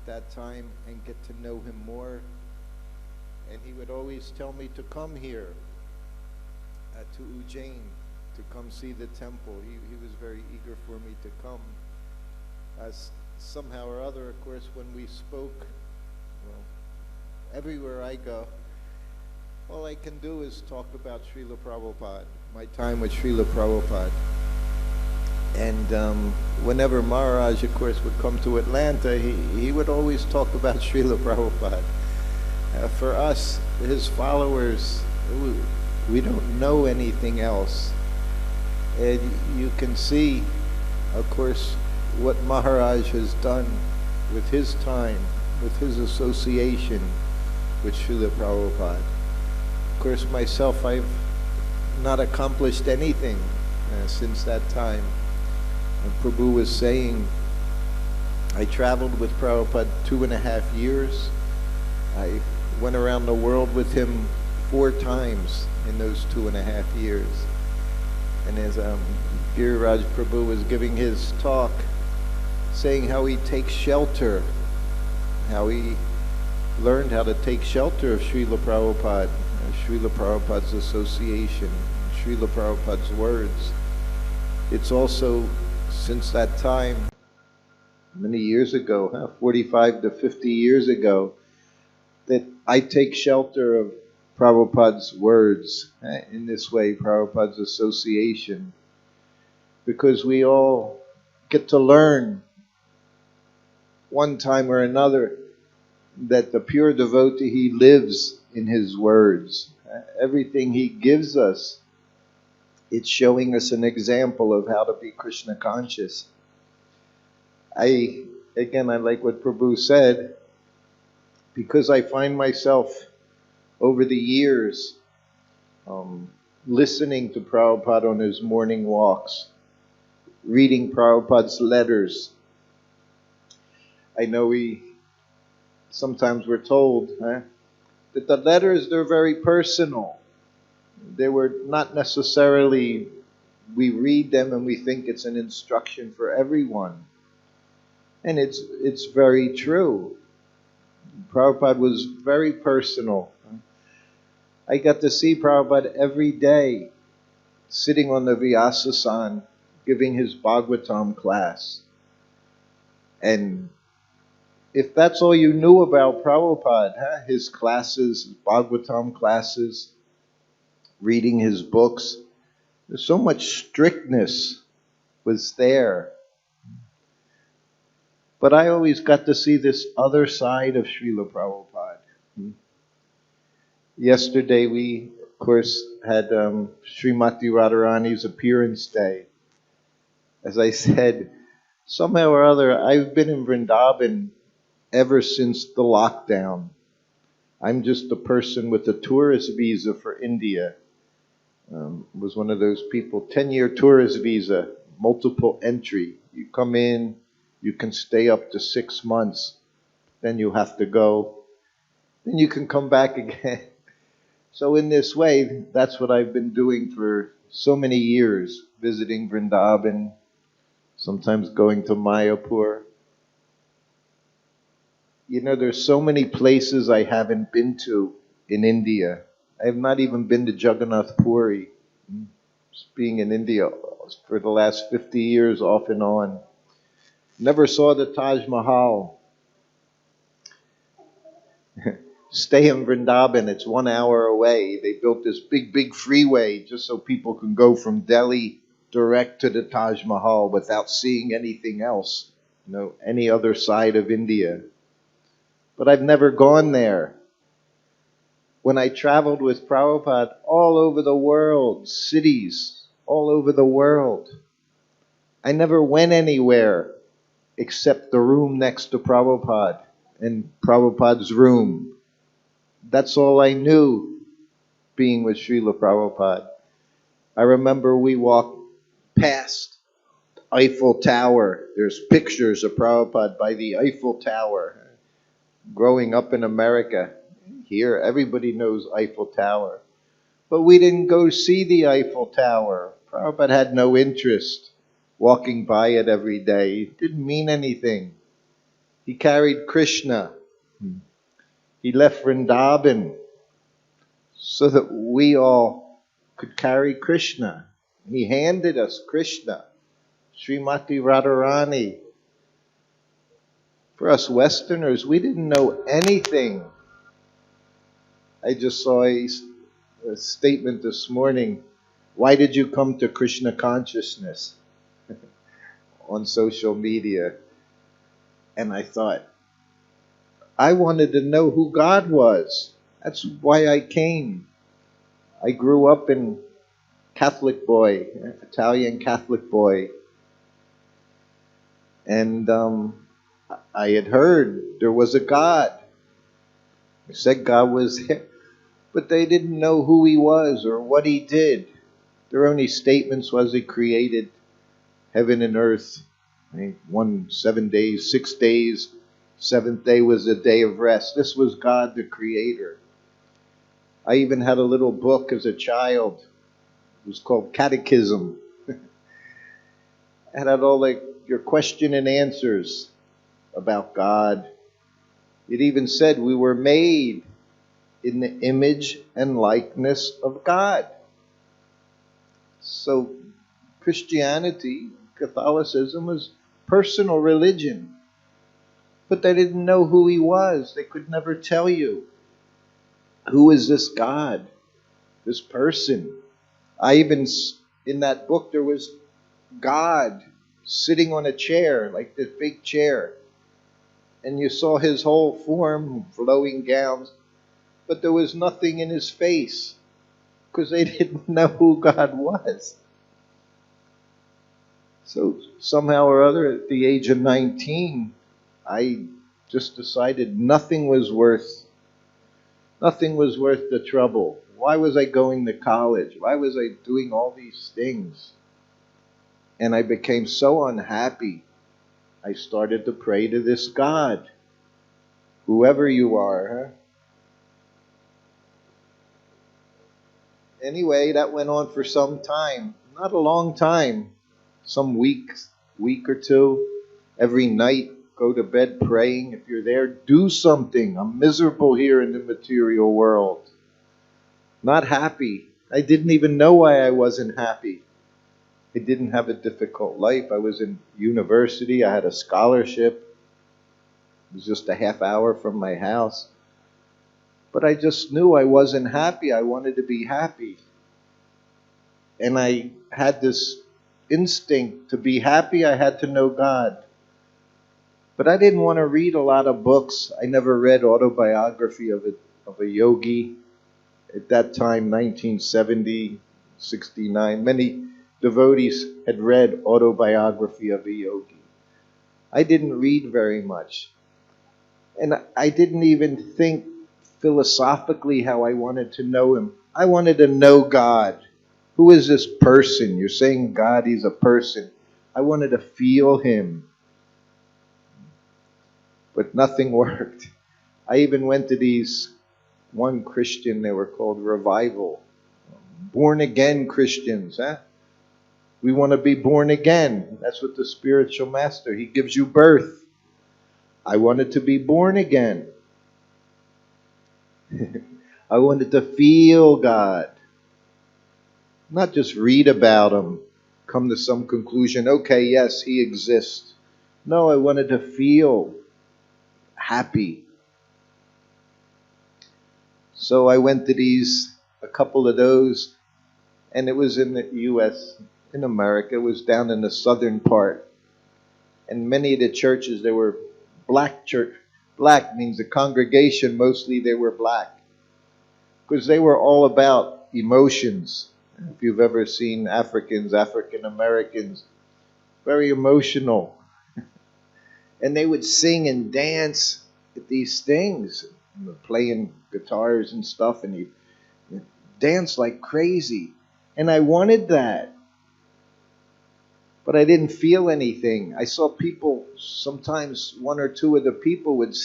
that time and get to know him more. And he would always tell me to come here to Ujjain, to come see the temple. He was very eager for me to come. Somehow or other, of course, when we spoke, well, everywhere I go, all I can do is talk about Srila Prabhupada, my time with Srila Prabhupada. And whenever Maharaj, of course, would come to Atlanta, he would always talk about Srila Prabhupada. For us, his followers, we don't know anything else. And you can see, of course, what Maharaj has done with his time, with his association with Srila Prabhupada. Of course, myself, I've not accomplished anything since that time. And Prabhu was saying, I traveled with Prabhupada 2.5 years. I went around the world with him 4 times in those 2.5 years. And as Giriraj Prabhu was giving his talk, saying how he takes shelter, how he learned how to take shelter of Srila Prabhupada, Srila Prabhupada's association, Srila Prabhupada's words. It's also, since that time, many years ago, 45 to 50 years ago, that I take shelter of Prabhupada's words in this way, Prabhupada's association, because we all get to learn one time or another that the pure devotee, he lives in his words. Everything he gives us, it's showing us an example of how to be Krishna conscious. I like what Prabhu said, because I find myself over the years listening to Prabhupada on his morning walks, reading Prabhupada's letters. I know sometimes we're told that the letters, they're very personal. They were not necessarily, we read them and we think it's an instruction for everyone. And it's very true. Prabhupada was very personal. I got to see Prabhupada every day, sitting on the Vyasasan, giving his Bhagavatam class. And if that's all you knew about Prabhupada, his classes, his Bhagavatam classes, reading his books, there's so much strictness was there. But I always got to see this other side of Srila Prabhupada. Yesterday we, of course, had Srimati Radharani's appearance day. As I said, somehow or other, I've been in Vrindavan ever since the lockdown. I'm just a person with a tourist visa for India. Was one of those people, 10-year tourist visa, multiple entry. You come in, you can stay up to 6 months, then you have to go, then you can come back again. So in this way, that's what I've been doing for so many years, visiting Vrindavan, sometimes going to Mayapur. You know, there's so many places I haven't been to in India. I have not even been to Jagannath Puri. Just being in India for the last 50 years off and on. Never saw the Taj Mahal. Stay in Vrindavan, it's 1 hour away. They built this big freeway just so people can go from Delhi direct to the Taj Mahal without seeing anything else, any other side of India. But I've never gone there. When I traveled with Prabhupada all over the world, cities all over the world, I never went anywhere except the room next to Prabhupada and Prabhupada's room. That's all I knew being with Srila Prabhupada. I remember we walked past Eiffel Tower. There's pictures of Prabhupada by the Eiffel Tower. Growing up in America, here everybody knows Eiffel Tower. But we didn't go see the Eiffel Tower. Prabhupada had no interest walking by it every day. It didn't mean anything. He carried Krishna. He left Vrindavan so that we all could carry Krishna. He handed us Krishna, Srimati Radharani. For us Westerners, we didn't know anything. I just saw a statement this morning. Why did you come to Krishna consciousness? On social media. And I thought, I wanted to know who God was. That's why I came. I grew up in Catholic boy, Italian Catholic boy. And I had heard there was a God. They said God was there. But they didn't know who he was or what he did. Their only statements was he created heaven and earth. 7 days, 6 days. Seventh day was a day of rest. This was God the Creator. I even had a little book as a child. It was called Catechism. It had all your question and answers about God. It even said we were made in the image and likeness of God. So Christianity, Catholicism was personal religion. But they didn't know who he was. They could never tell you. Who is this God? This person? In that book, there was God sitting on a chair, like this big chair. And you saw his whole form, flowing gowns. But there was nothing in his face. Because they didn't know who God was. So somehow or other, at the age of 19, I just decided nothing was worth the trouble. Why was I going to college? Why was I doing all these things? And I became so unhappy. I started to pray to this God. Whoever you are, Anyway, that went on for some time. Not a long time. Some week or two. Every night, go to bed praying. If you're there, do something. I'm miserable here in the material world. Not happy. I didn't even know why I wasn't happy. I didn't have a difficult life. I was in university. I had a scholarship. It was just a half hour from my house. But I just knew I wasn't happy. I wanted to be happy. And I had this instinct to be happy. I had to know God. But I didn't want to read a lot of books. I never read autobiography of a yogi. At that time, 1970, 69, many devotees had read autobiography of a yogi. I didn't read very much. And I didn't even think philosophically how I wanted to know him. I wanted to know God. Who is this person? You're saying God, he's a person. I wanted to feel him. But nothing worked. I even went to one Christian, they were called Revival. Born again Christians, huh? We want to be born again. That's what the spiritual master, he gives you birth. I wanted to be born again. I wanted to feel God. Not just read about him, come to some conclusion, okay, yes, he exists. No, I wanted to feel happy. So I went to a couple of those, and it was in the U.S., in America. It was down in the southern part. And many of the churches, they were black church. Black means the congregation, mostly they were black. Because they were all about emotions. If you've ever seen African Americans, very emotional. And they would sing and dance at these things, playing guitars and stuff, and he'd dance like crazy. And I wanted that. But I didn't feel anything. I saw people, sometimes one or two of the people would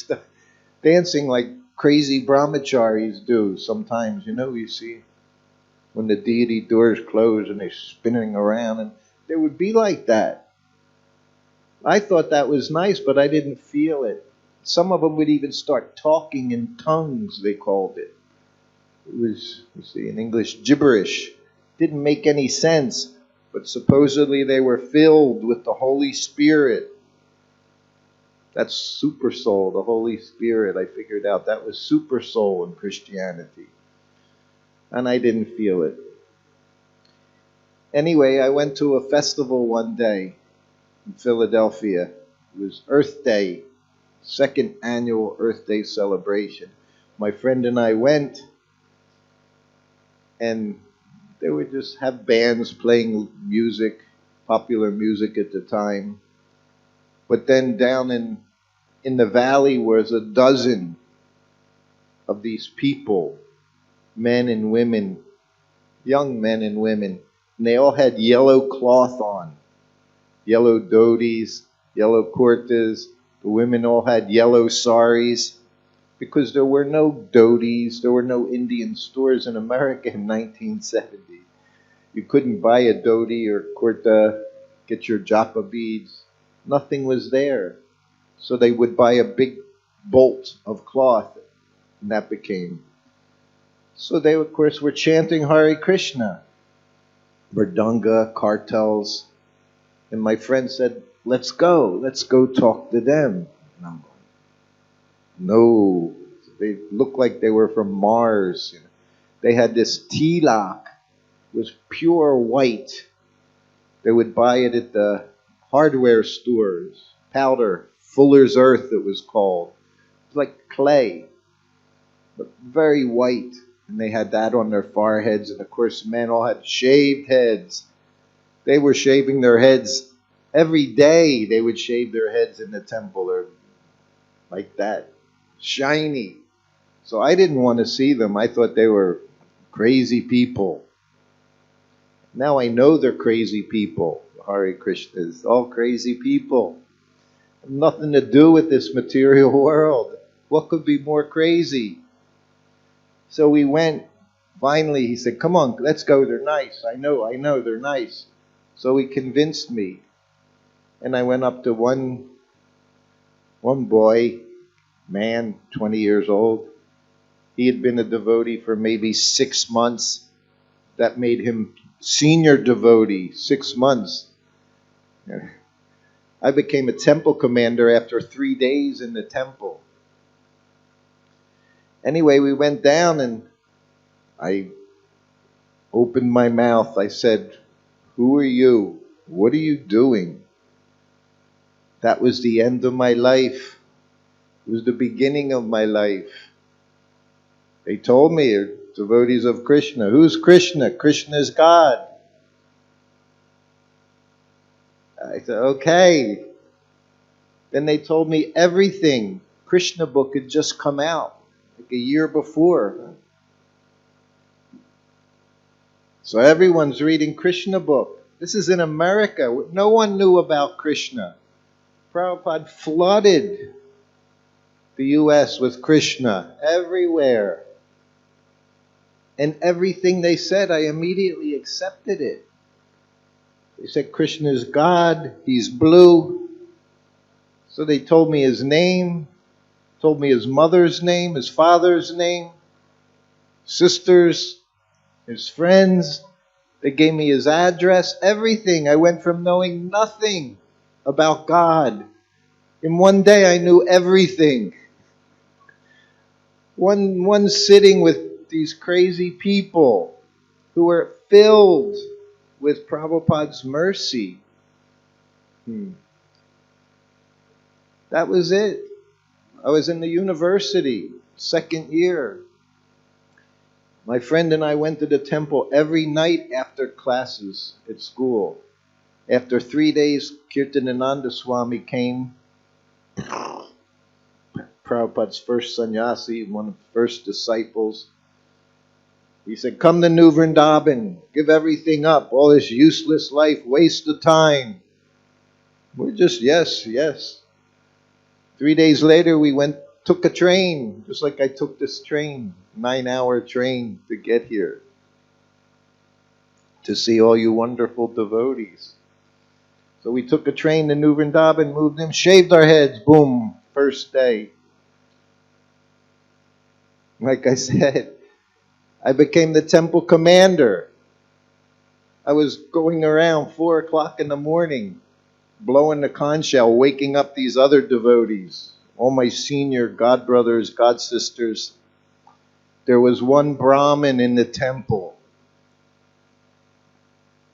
dancing like crazy brahmacharis do sometimes, you see. When the deity doors close and they're spinning around, and they would be like that. I thought that was nice, but I didn't feel it. Some of them would even start talking in tongues, they called it. It was, you see, in English, gibberish. Didn't make any sense, but supposedly they were filled with the Holy Spirit. That's super soul, the Holy Spirit. I figured out that was super soul in Christianity. And I didn't feel it. Anyway, I went to a festival one day in Philadelphia. It was Earth Day, second annual Earth Day celebration. My friend and I went, and they would just have bands playing music, popular music at the time. But then down in the valley was a dozen of these people, men and women, young men and women, and they all had yellow cloth on, yellow dhotis, yellow kurtas. The women all had yellow saris, because there were no dhotis, there were no Indian stores in America in 1970. You couldn't buy a dhoti or kurta, get your japa beads. Nothing was there. So they would buy a big bolt of cloth, and that became. So they, of course, were chanting Hare Krishna, mridanga, cartels. And my friend said, let's go talk to them. And I'm going, no, they looked like they were from Mars. They had this tilak, it was pure white. They would buy it at the hardware stores, powder, Fuller's Earth it was called. It was like clay, but very white. And they had that on their foreheads, and of course men all had shaved heads. They were shaving their heads every day. They would shave their heads in the temple, or like that, shiny. So I didn't want to see them. I thought they were crazy people. Now I know they're crazy people. Hare Krishna is all crazy people. Nothing to do with this material world. What could be more crazy? So we went. Finally, he said, come on, let's go. They're nice. I know, they're nice. So he convinced me. And I went up to one boy, man, 20 years old. He had been a devotee for maybe 6 months. That made him senior devotee, 6 months. I became a temple commander after 3 days in the temple. Anyway, we went down and I opened my mouth. I said, who are you? What are you doing? That was the end of my life. It was the beginning of my life. They told me, they're devotees of Krishna. Who's Krishna? Krishna is God. I said, okay. Then they told me everything. Krishna book had just come out, like a year before. So everyone's reading Krishna book. This is in America. No one knew about Krishna. Prabhupada flooded the U.S. with Krishna everywhere. And everything they said, I immediately accepted it. They said Krishna is God, he's blue. So they told me his name, told me his mother's name, his father's name, sisters, his friends. They gave me his address, everything. I went from knowing nothing about God. In one day I knew everything. One sitting with these crazy people who were filled with Prabhupada's mercy. That was it. I was in the university, second year. My friend and I went to the temple every night after classes at school. After 3 days, Kirtanananda Swami came. Prabhupada's first sannyasi, one of the first disciples. He said, come to New Vrindavan, give everything up, all this useless life, waste of time. We're just, yes. 3 days later, we took a train, just like I took this train, 9-hour train to get here, to see all you wonderful devotees. So we took a train to New Vrindavan, moved in, shaved our heads, boom, first day. Like I said, I became the temple commander. I was going around 4 o'clock in the morning, blowing the conch shell, waking up these other devotees, all my senior god brothers, god sisters. There was one Brahmin in the temple.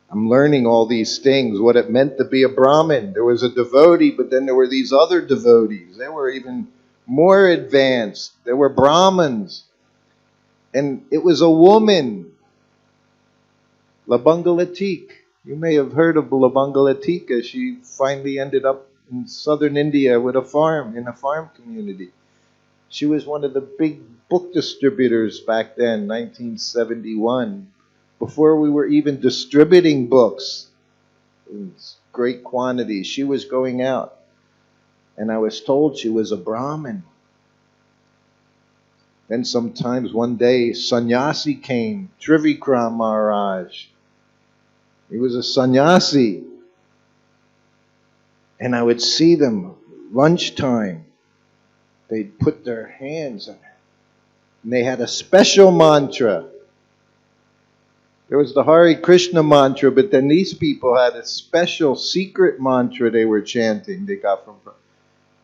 I'm learning all these things, what it meant to be a Brahmin. There was a devotee, but then there were these other devotees. They were even more advanced. There were Brahmins. And it was a woman, Labangalatika. You may have heard of Labangalatika. She finally ended up in southern India with a farm, in a farm community. She was one of the big book distributors back then, 1971, before we were even distributing books in great quantities. She was going out, and I was told she was a Brahmin. Then sometimes one day, sannyasi came, Trivikram Maharaj. He was a sannyasi. And I would see them lunchtime. They'd put their hands on it. And they had a special mantra. There was the Hare Krishna mantra, but then these people had a special secret mantra they were chanting. They got from,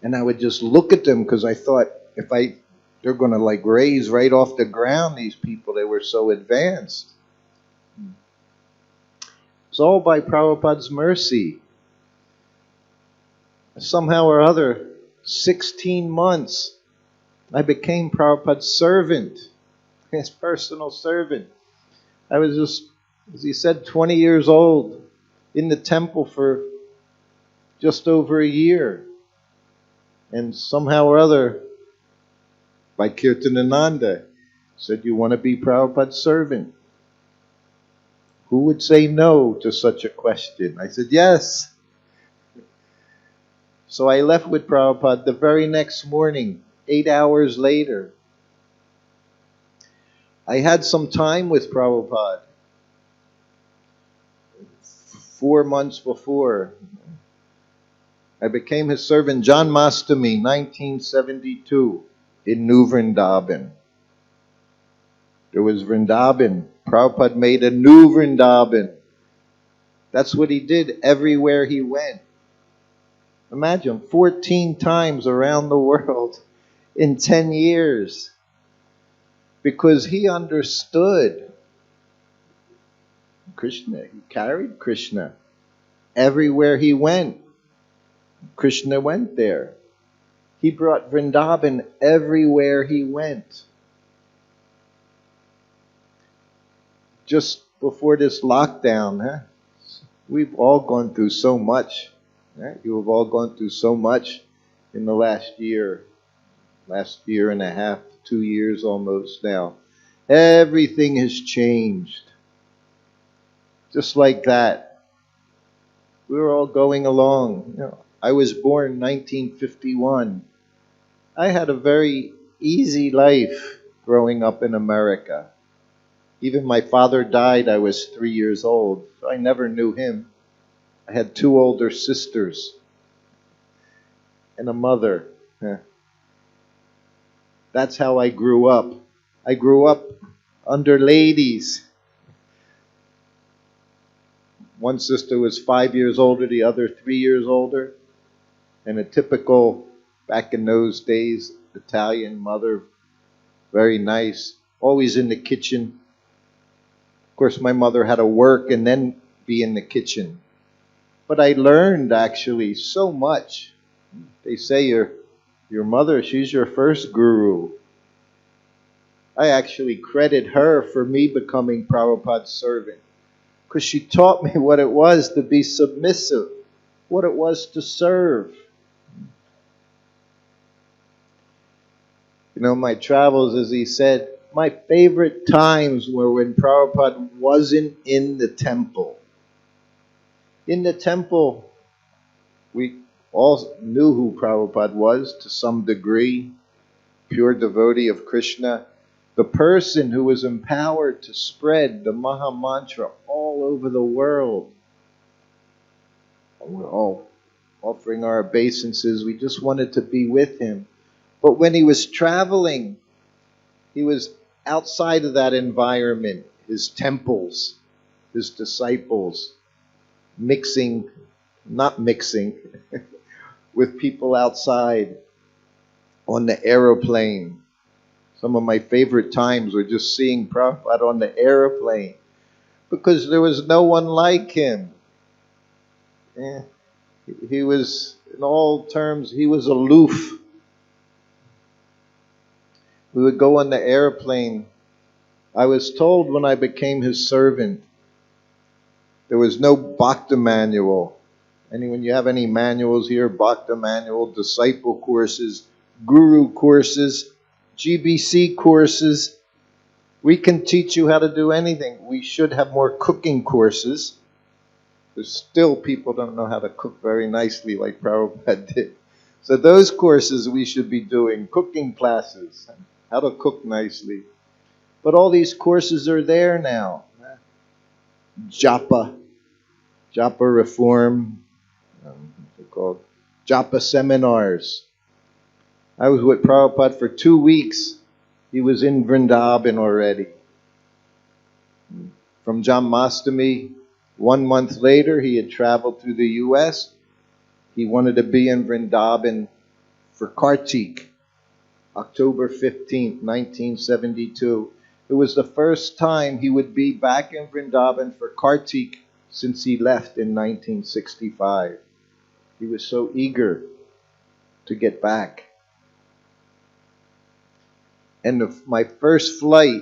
and I would just look at them because I thought, they're going to like raise right off the ground, these people. They were so advanced. It's all by Prabhupada's mercy. Somehow or other, 16 months, I became Prabhupada's servant, his personal servant. I was just, as he said, 20 years old, in the temple for just over a year. And somehow or other, by Kirtanananda, said, "You want to be Prabhupada's servant?" Who would say no to such a question? I said, yes. So I left with Prabhupada the very next morning, 8 hours later. I had some time with Prabhupada 4 months before. I became his servant Janmastami, 1972, in New Vrindavan. There was Vrindavan. Prabhupada made a new Vrindavan. That's what he did everywhere he went. Imagine, 14 times around the world in 10 years. Because he understood Krishna. He carried Krishna everywhere he went. Krishna went there. He brought Vrindavan everywhere he went. Just before this lockdown, we've all gone through so much. You have all gone through so much in the last year and a half, 2 years almost now. Everything has changed. Just like that. We were all going along. I was born in 1951. I had a very easy life growing up in America. Even my father died, I was 3 years old. So I never knew him. I had 2 older sisters and a mother. That's how I grew up. I grew up under ladies. One sister was 5 years older, the other 3 years older. And a typical, back in those days, Italian mother, very nice, always in the kitchen. Of course, my mother had to work and then be in the kitchen. But I learned actually so much. They say your mother, she's your first guru. I actually credit her for me becoming Prabhupada's servant. Because she taught me what it was to be submissive, what it was to serve. My travels, as he said, my favorite times were when Prabhupada wasn't in the temple. In the temple, we all knew who Prabhupada was to some degree, pure devotee of Krishna, the person who was empowered to spread the Maha Mantra all over the world. We're all offering our obeisances. We just wanted to be with him. But when he was traveling, he was outside of that environment, his temples, his disciples, not mixing, with people outside on the aeroplane. Some of my favorite times were just seeing Prabhupada on the aeroplane because there was no one like him. He was, in all terms, he was aloof. We would go on the airplane. I was told when I became his servant, there was no Bhakta manual. Anyone, you have any manuals here? Bhakta manual, disciple courses, guru courses, GBC courses. We can teach you how to do anything. We should have more cooking courses. There's still people don't know how to cook very nicely like Prabhupada did. So those courses we should be doing, cooking classes, how to cook nicely. But all these courses are there now. Japa Reform, they're called Japa Seminars. I was with Prabhupada for 2 weeks. He was in Vrindavan already. From Janmashtami, 1 month later, he had traveled through the U.S. He wanted to be in Vrindavan for Kartik, October 15th, 1972. It was the first time he would be back in Vrindavan for Kartik since he left in 1965. He was so eager to get back. And my first flight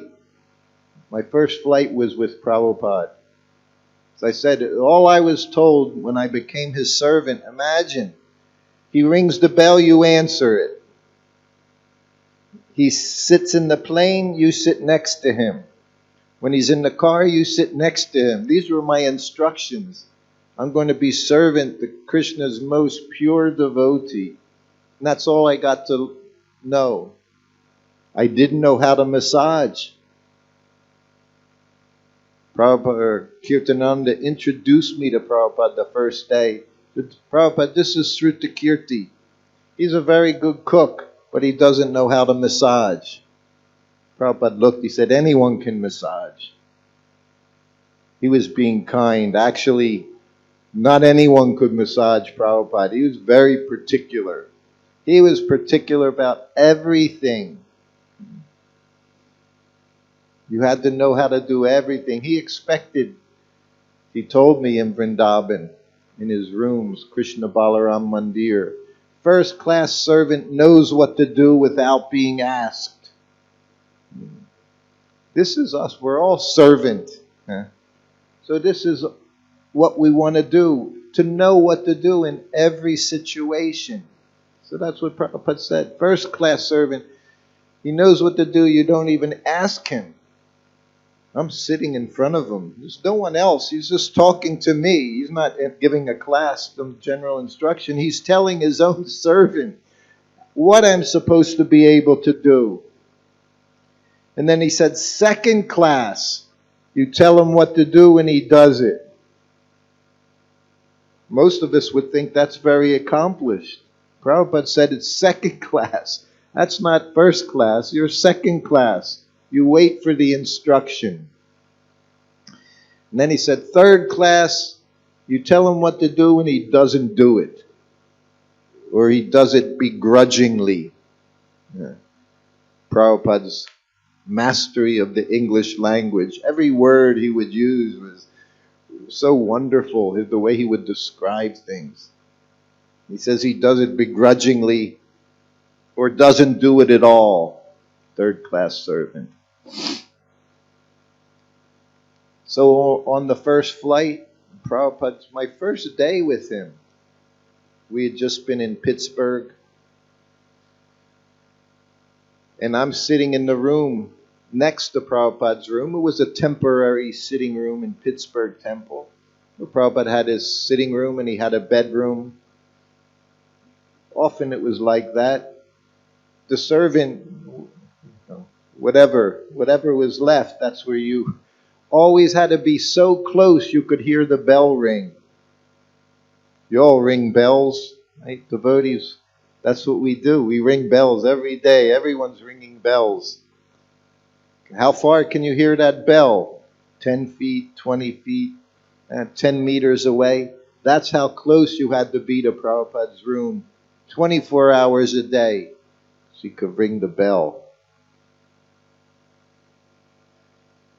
was with Prabhupada. As I said, all I was told when I became his servant, imagine, he rings the bell, you answer it. He sits in the plane, you sit next to him. When he's in the car, you sit next to him. These were my instructions. I'm going to be servant to Krishna's most pure devotee. And that's all I got to know. I didn't know how to massage. Prabhupada, Kirtananda introduced me to Prabhupada the first day. He said, Prabhupada, this is Sruta Kirti. He's a very good cook, but he doesn't know how to massage. Prabhupada looked, he said, anyone can massage. He was being kind. Actually, not anyone could massage Prabhupada. He was very particular. He was particular about everything. You had to know how to do everything. He told me in Vrindavan, in his rooms, Krishna Balaram Mandir, first class servant knows what to do without being asked. This is us. We're all servant. So this is what we want to do, to know what to do in every situation. So that's what Prabhupada said. First class servant, he knows what to do. You don't even ask him. I'm sitting in front of him. There's no one else. He's just talking to me. He's not giving a class some general instruction. He's telling his own servant what I'm supposed to be able to do. And then he said, second class, you tell him what to do and he does it. Most of us would think that's very accomplished. Prabhupada said it's second class. That's not first class. You're second class. You wait for the instruction. And then he said, third class, you tell him what to do and he doesn't do it. Or he does it begrudgingly. Prabhupada's mastery of the English language. Every word he would use was so wonderful, the way he would describe things. He says he does it begrudgingly or doesn't do it at all. Third class servant. So on the first flight, Prabhupada's my first day with him. We had just been in Pittsburgh. And I'm sitting in the room next to Prabhupada's room. It was a temporary sitting room in Pittsburgh Temple. Prabhupada had his sitting room and he had a bedroom. Often it was like that. The servant, whatever was left, that's where you always had to be so close you could hear the bell ring. You all ring bells, right? Devotees, that's what we do. We ring bells every day. Everyone's ringing bells. How far can you hear that bell? 10 feet, 20 feet, 10 meters away? That's how close you had to be to Prabhupada's room. 24 hours a day. So you could ring the bell.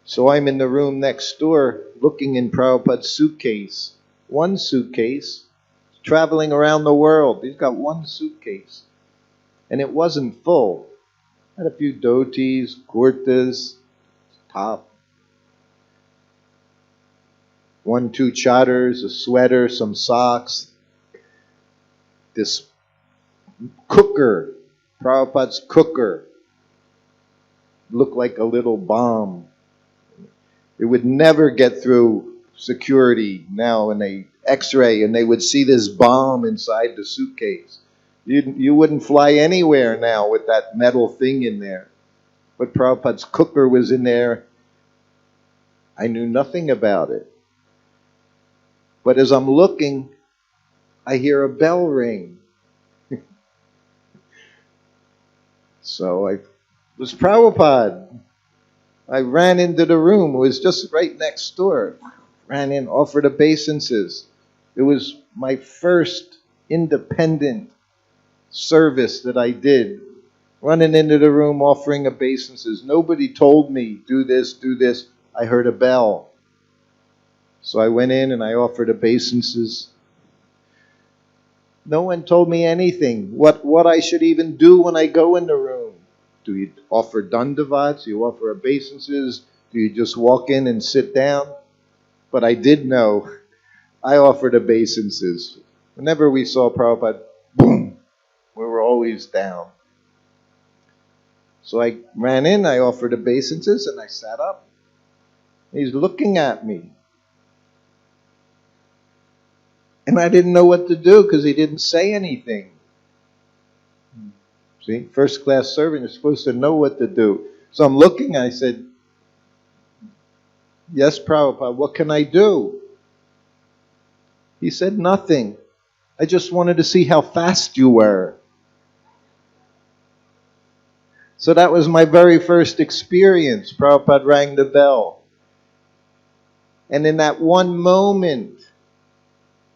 So I'm in the room next door looking in Prabhupada's suitcase. One suitcase, traveling around the world. He's got one suitcase. And it wasn't full. Had a few dhotis, kurtas, top. 1-2 chadars, a sweater, some socks. This cooker, Prabhupada's cooker, looked like a little bomb. It would never get through security now when they x-ray and they would see this bomb inside the suitcase. You wouldn't fly anywhere now with that metal thing in there. But Prabhupada's cooker was in there. I knew nothing about it. But as I'm looking, I hear a bell ring. So it was Prabhupada. I ran into the room. It was just right next door. Ran in, offered obeisances. It was my first independent service that I did. Running into the room, offering obeisances. Nobody told me, do this, do this. I heard a bell. So I went in and I offered obeisances. No one told me anything. What I should even do when I go in the room. Do you offer dandavats? Do you offer obeisances? Do you just walk in and sit down? But I did know. I offered obeisances. Whenever we saw Prabhupada, boom, we were always down. So I ran in, I offered obeisances, and I sat up. He's looking at me. And I didn't know what to do because he didn't say anything. See, first class servant, you're supposed to know what to do. So I'm looking, I said, yes, Prabhupada, what can I do? He said, nothing. I just wanted to see how fast you were. So that was my very first experience. Prabhupada rang the bell. And in that one moment,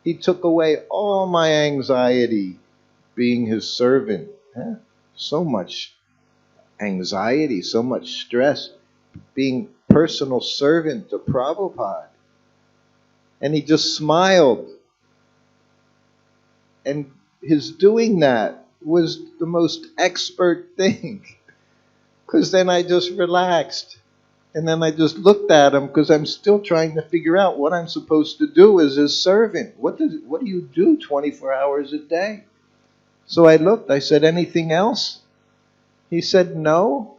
he took away all my anxiety being his servant. So much anxiety, so much stress, being personal servant to Prabhupada. And he just smiled. And his doing that was the most expert thing. Because then I just relaxed. And then I just looked at him because I'm still trying to figure out what I'm supposed to do as his servant. What do you do 24 hours a day? So I looked, I said, anything else? He said, no.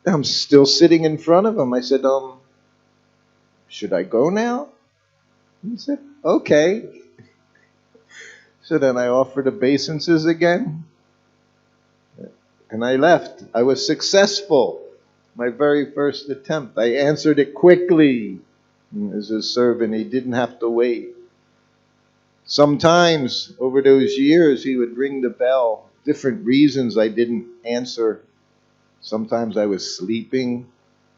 I'm still sitting in front of him. I said, should I go now? He said, okay. So then I offered obeisances again. And I left. I was successful. My very first attempt. I answered it quickly. As his servant, he didn't have to wait. Sometimes, over those years, he would ring the bell. Different reasons I didn't answer. Sometimes I was sleeping.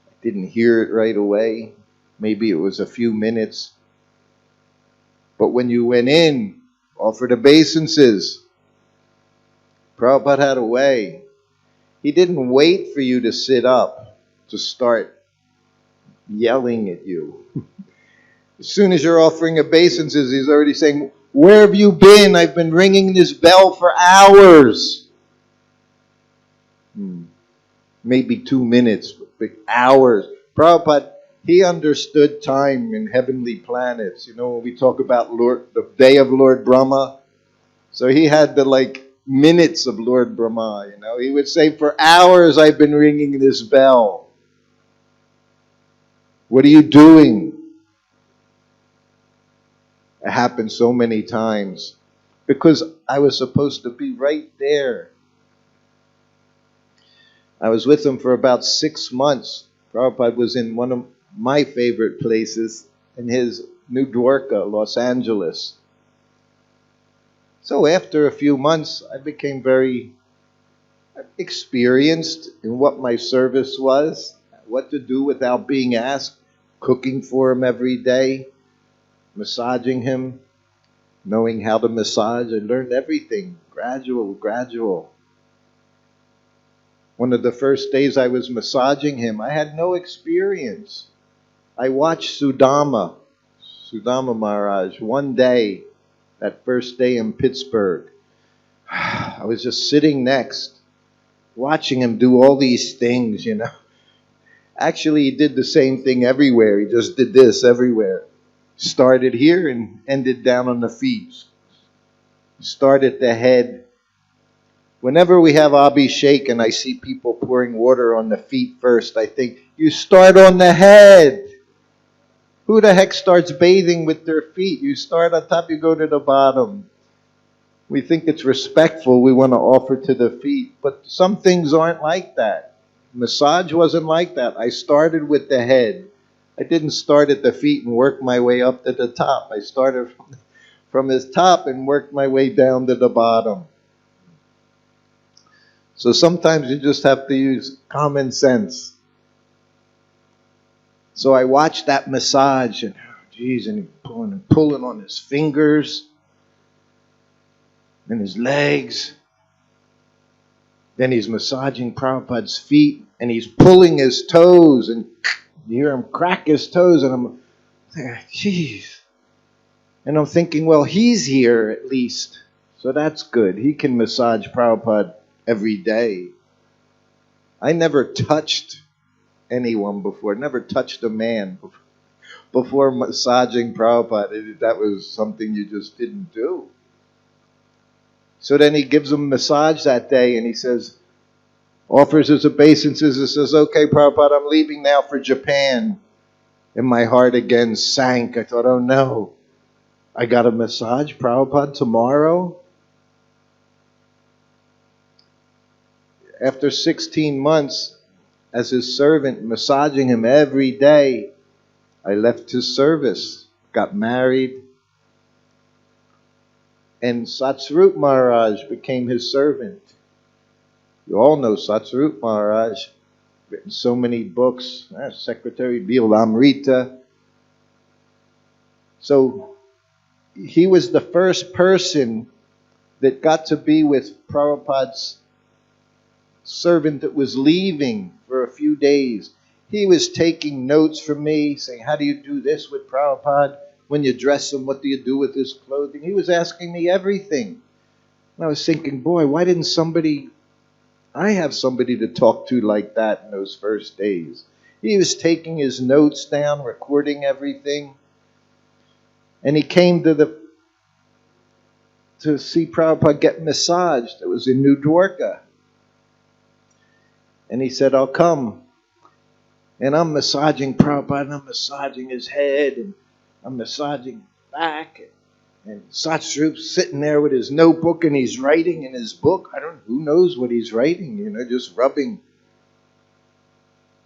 I didn't hear it right away. Maybe it was a few minutes. But when you went in, offered obeisances, Prabhupada had a way. He didn't wait for you to sit up to start yelling at you. As soon as you're offering obeisances, he's already saying, where have you been? I've been ringing this bell for hours. Maybe 2 minutes, but hours. Prabhupada, he understood time in heavenly planets. You know, when we talk about the day of Lord Brahma. So he had the minutes of Lord Brahma, you know. He would say, for hours I've been ringing this bell. What are you doing? It happened so many times because I was supposed to be right there. I was with him for about 6 months. Prabhupada was in one of my favorite places, in his New Dwarka, Los Angeles. So after a few months, I became very experienced in what my service was, what to do without being asked, cooking for him every day, massaging him, knowing how to massage. I learned everything, gradual. One of the first days I was massaging him, I had no experience. I watched Sudama Maharaj, one day, that first day in Pittsburgh. I was just sitting next, watching him do all these things, you know. Actually, he did the same thing everywhere. He just did this everywhere. Started here and ended down on the feet. Started the head. Whenever we have Abhishek and I see people pouring water on the feet first, I think, you start on the head. Who the heck starts bathing with their feet? You start on top, you go to the bottom. We think it's respectful, we want to offer to the feet, but some things aren't like that. Massage wasn't like that. I started with the head. I didn't start at the feet and work my way up to the top. I started from his top and worked my way down to the bottom. So sometimes you just have to use common sense. So I watched that massage and, geez, and he's pulling on his fingers and his legs. Then he's massaging Prabhupada's feet and he's pulling his toes and you hear him crack his toes and I'm thinking, geez. And I'm thinking, well, he's here at least. So that's good. He can massage Prabhupada every day. I never touched anyone before, never touched a man before massaging Prabhupada. That was something you just didn't do. So then he gives him a massage that day and he says, offers his obeisances and says, okay, Prabhupada, I'm leaving now for Japan. And my heart again sank. I thought, oh no, I got a massage Prabhupada tomorrow? After 16 months as his servant, massaging him every day, I left his service, got married, and Satsvarup Maharaj became his servant. You all know Satsvarup Maharaj, written so many books, Secretary Bilamrita. So he was the first person that got to be with Prabhupada's servant that was leaving for a few days. He was taking notes from me, saying, how do you do this with Prabhupada? When you dress him, what do you do with his clothing? He was asking me everything. And I was thinking, boy, why didn't I have somebody to talk to like that in those first days? He was taking his notes down, recording everything. And he came to see Prabhupada get massaged. It was in New Dwarka. And he said, I'll come. And I'm massaging Prabhupada, and I'm massaging his head, and I'm massaging back. And Satsvarup's sitting there with his notebook, and he's writing in his book. Who knows what he's writing, just rubbing.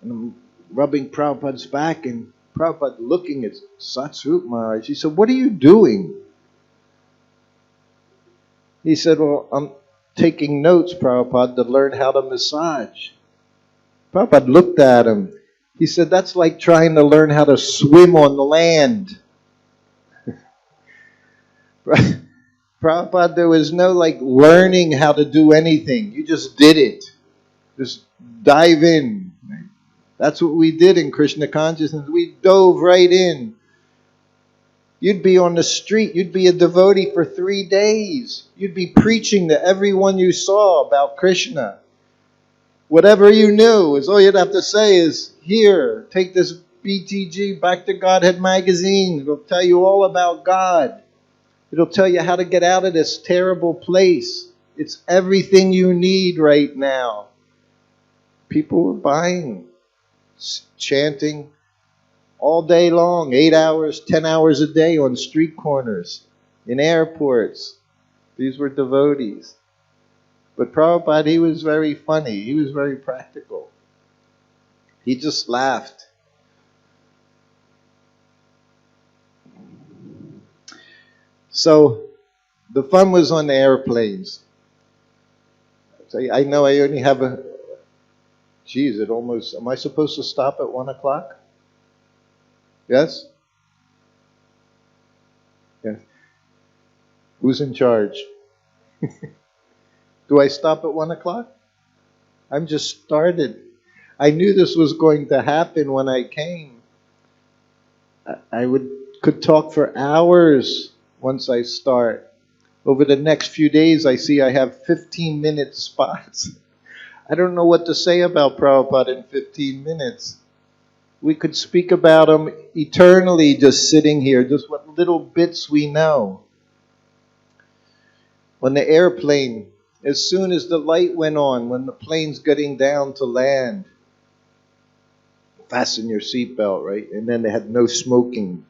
And I'm rubbing Prabhupada's back, and Prabhupada looking at Satsvarup Maharaj. He said, what are you doing? He said, well, I'm taking notes, Prabhupada, to learn how to massage. Prabhupada looked at him. He said, that's like trying to learn how to swim on the land. Prabhupada, there was no learning how to do anything. You just did it. Just dive in. That's what we did in Krishna consciousness. We dove right in. You'd be on the street. You'd be a devotee for 3 days. You'd be preaching to everyone you saw about Krishna. Whatever you knew, all you'd have to say is, here, take this BTG, Back to Godhead magazine. It'll tell you all about God. It'll tell you how to get out of this terrible place. It's everything you need right now. People were buying, chanting all day long, 8 hours, 10 hours a day on street corners, in airports. These were devotees. But Prabhupada, he was very funny. He was very practical. He just laughed. So the fun was on the airplanes. So I know I only have geez, it almost, am I supposed to stop at 1 o'clock? Yes? Yes. Who's in charge? Do I stop at 1 o'clock? I'm just started. I knew this was going to happen when I came. I could talk for hours once I start. Over the next few days, I see I have 15-minute spots. I don't know what to say about Prabhupada in 15 minutes. We could speak about him eternally just sitting here, just what little bits we know. On the airplane, as soon as the light went on, when the plane's getting down to land, fasten your seatbelt, right? And then they had no smoking,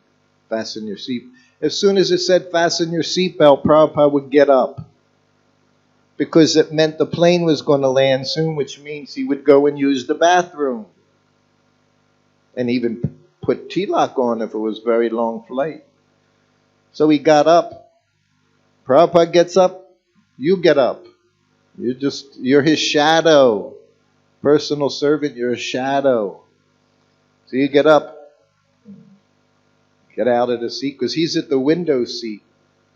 fasten your seat. As soon as it said fasten your seatbelt, Prabhupada would get up. Because it meant the plane was going to land soon, which means he would go and use the bathroom. And even put tilak on if it was a very long flight. So he got up. Prabhupada gets up, you get up. You're his shadow. Personal servant, you're a shadow. So you get up, get out of the seat, because he's at the window seat.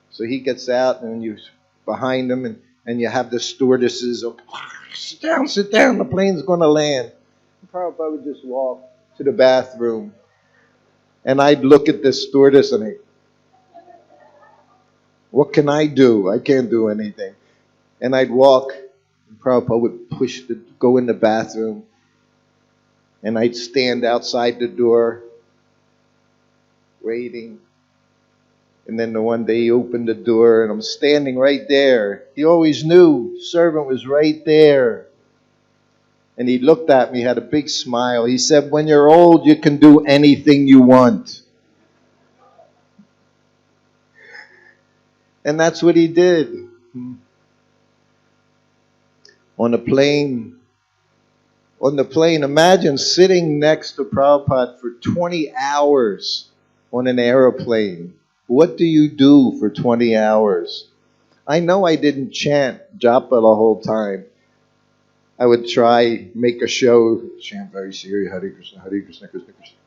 So he gets out, and you're behind him, and you have the stewardesses, sit down, the plane's going to land. And Prabhupada would just walk to the bathroom, and I'd look at this stewardess, and what can I do? I can't do anything. And I'd walk, and Prabhupada would go in the bathroom, and I'd stand outside the door, waiting. And then the one day he opened the door, and I'm standing right there. He always knew, servant was right there. And he looked at me, had a big smile. He said, when you're old, you can do anything you want. And that's what he did. On the plane, imagine sitting next to Prabhupada for 20 hours on an aeroplane. What do you do for 20 hours? I know I didn't chant Japa the whole time. I would try, make a show, chant very serious, Hare Krishna, Hare Krishna, Krishna Krishna.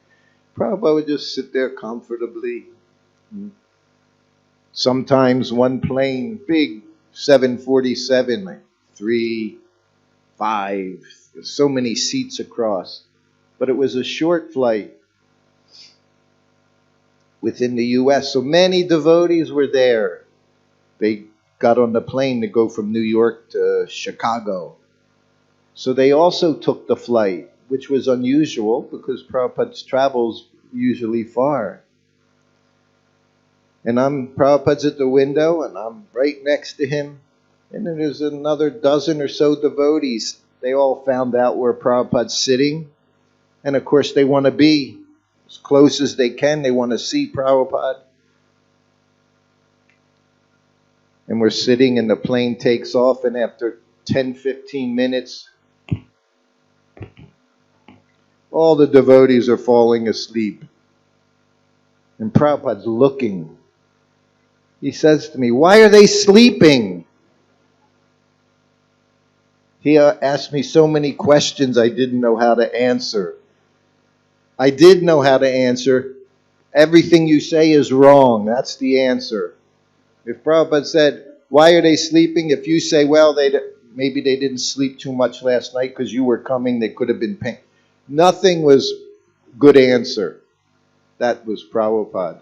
Prabhupada would just sit there comfortably. Sometimes one plane, big 747, like 3, 5, so many seats across. But it was a short flight within the U.S. So many devotees were there. They got on the plane to go from New York to Chicago. So they also took the flight, which was unusual because Prabhupada's travels usually far. And Prabhupada's at the window, and I'm right next to him. And then there's another dozen or so devotees. They all found out where Prabhupada's sitting. And of course they want to be as close as they can. They want to see Prabhupada. And we're sitting, and the plane takes off, and after 10, 15 minutes, all the devotees are falling asleep. And Prabhupada's looking. He says to me, why are they sleeping? He asked me so many questions I didn't know how to answer. I did know how to answer. Everything you say is wrong. That's the answer. If Prabhupada said, why are they sleeping? If you say, well, maybe they didn't sleep too much last night because you were coming, they could have been pain. Nothing was good answer. That was Prabhupada.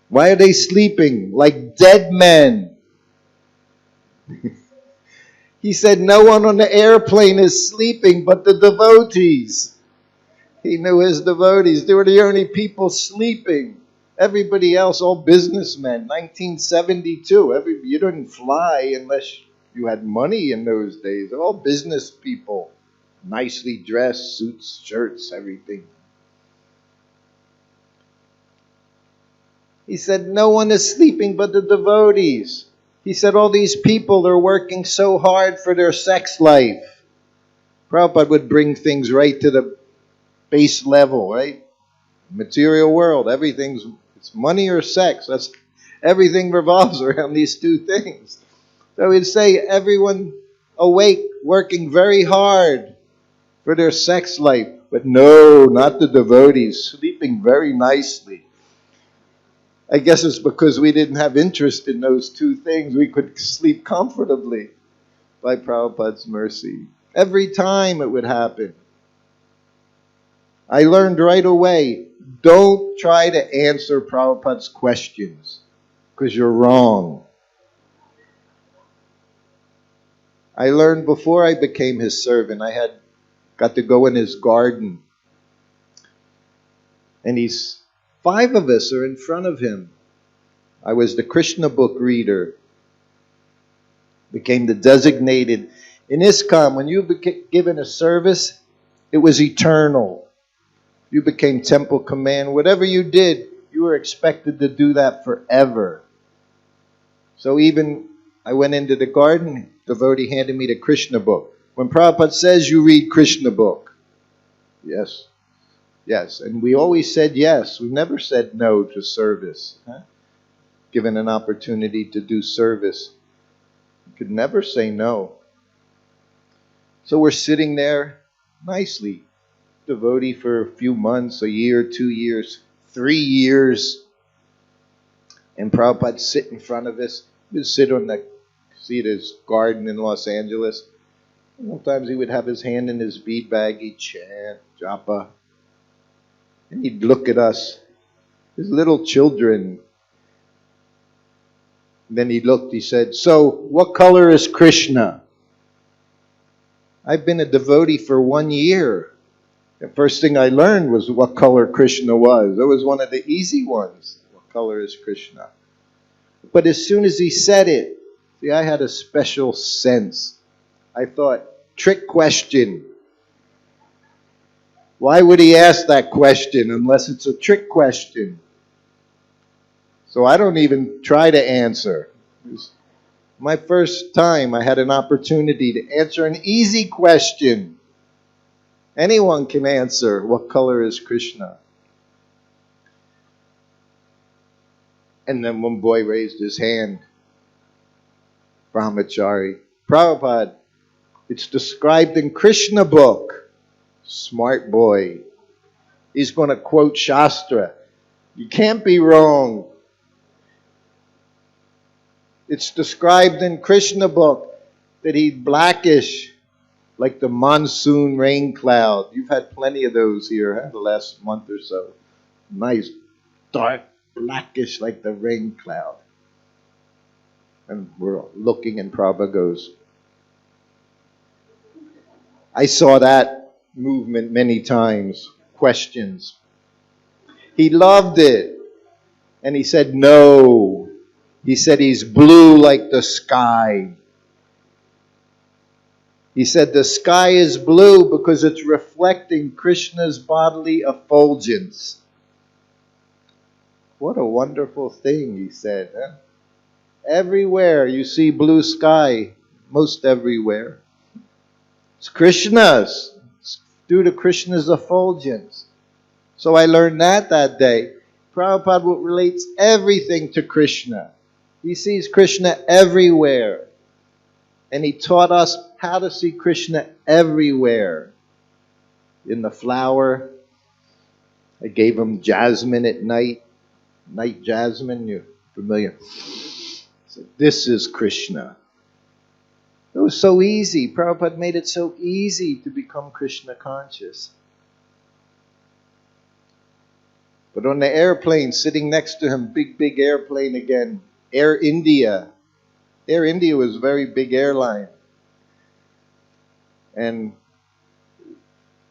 Why are they sleeping like dead men? He said no one on the airplane is sleeping but the devotees. He knew his devotees. They were the only people sleeping. Everybody else, all businessmen. 1972. You didn't fly unless you had money in those days. They're all business people. Nicely dressed, suits, shirts, everything. He said, no one is sleeping but the devotees. He said, all these people are working so hard for their sex life. Prabhupada would bring things right to the base level, right? Material world, it's It's money or sex. That's everything revolves around these two things. So he'd say everyone awake, working very hard for their sex life. But no, not the devotees, sleeping very nicely. I guess it's because we didn't have interest in those two things. We could sleep comfortably by Prabhupada's mercy. Every time it would happen. I learned right away, don't try to answer Prabhupada's questions, because you're wrong. I learned before I became his servant, I got to go in his garden. And 5 of us are in front of him. I was the Krishna book reader. Became the designated. In ISKCON, when you became given a service, it was eternal. You became temple command. Whatever you did, you were expected to do that forever. So even I went into the garden, devotee handed me the Krishna book. When Prabhupada says you read Krishna book, yes, yes. And we always said yes. We never said no to service. Given an opportunity to do service, you could never say no. So we're sitting there nicely. Devotee for a few months, a year, 2 years, 3 years. And Prabhupada sit in front of us. He'd sit on the seat of his garden in Los Angeles. Sometimes he would have his hand in his bead bag. He'd chant, Japa. And he'd look at us, his little children. And then he looked, he said, so what color is Krishna? I've been a devotee for 1 year. The first thing I learned was what color Krishna was. It was one of the easy ones. What color is Krishna? But as soon as he said it, see, I had a special sense. I thought, trick question. Why would he ask that question unless it's a trick question? So I don't even try to answer. It was my first time I had an opportunity to answer an easy question. Anyone can answer, what color is Krishna? And then one boy raised his hand. Brahmachari. Prabhupada, it's described in Krishna book. Smart boy. He's going to quote Shastra. You can't be wrong. It's described in Krishna book that he's blackish, like the monsoon rain cloud. You've had plenty of those here, the last month or so. Nice, dark, blackish, like the rain cloud. And we're looking, and Prabhupada goes, I saw that movement many times. Questions. He loved it. And he said, no. He said he's blue like the sky. He said the sky is blue because it's reflecting Krishna's bodily effulgence. What a wonderful thing, he said. Huh? Everywhere you see blue sky, most everywhere. It's Krishna's. It's due to Krishna's effulgence. So I learned that day. Prabhupada relates everything to Krishna. He sees Krishna everywhere. And he taught us how to see Krishna everywhere. In the flower. I gave him jasmine at night. Night jasmine, you're familiar. So this is Krishna. It was so easy. Prabhupada made it so easy to become Krishna conscious. But on the airplane, sitting next to him, big airplane again, Air India. Air India was a very big airline. And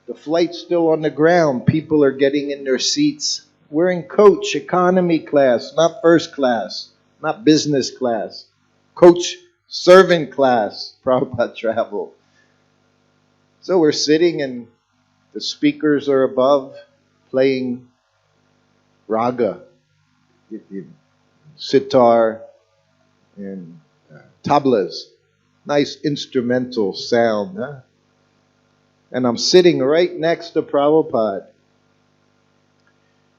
the flight's still on the ground. People are getting in their seats. We're in coach, economy class, not first class, not business class. Coach, servant class, Prabhupada travel. So we're sitting and the speakers are above playing raga, sitar, and tablas. Nice instrumental sound. Huh? And I'm sitting right next to Prabhupada.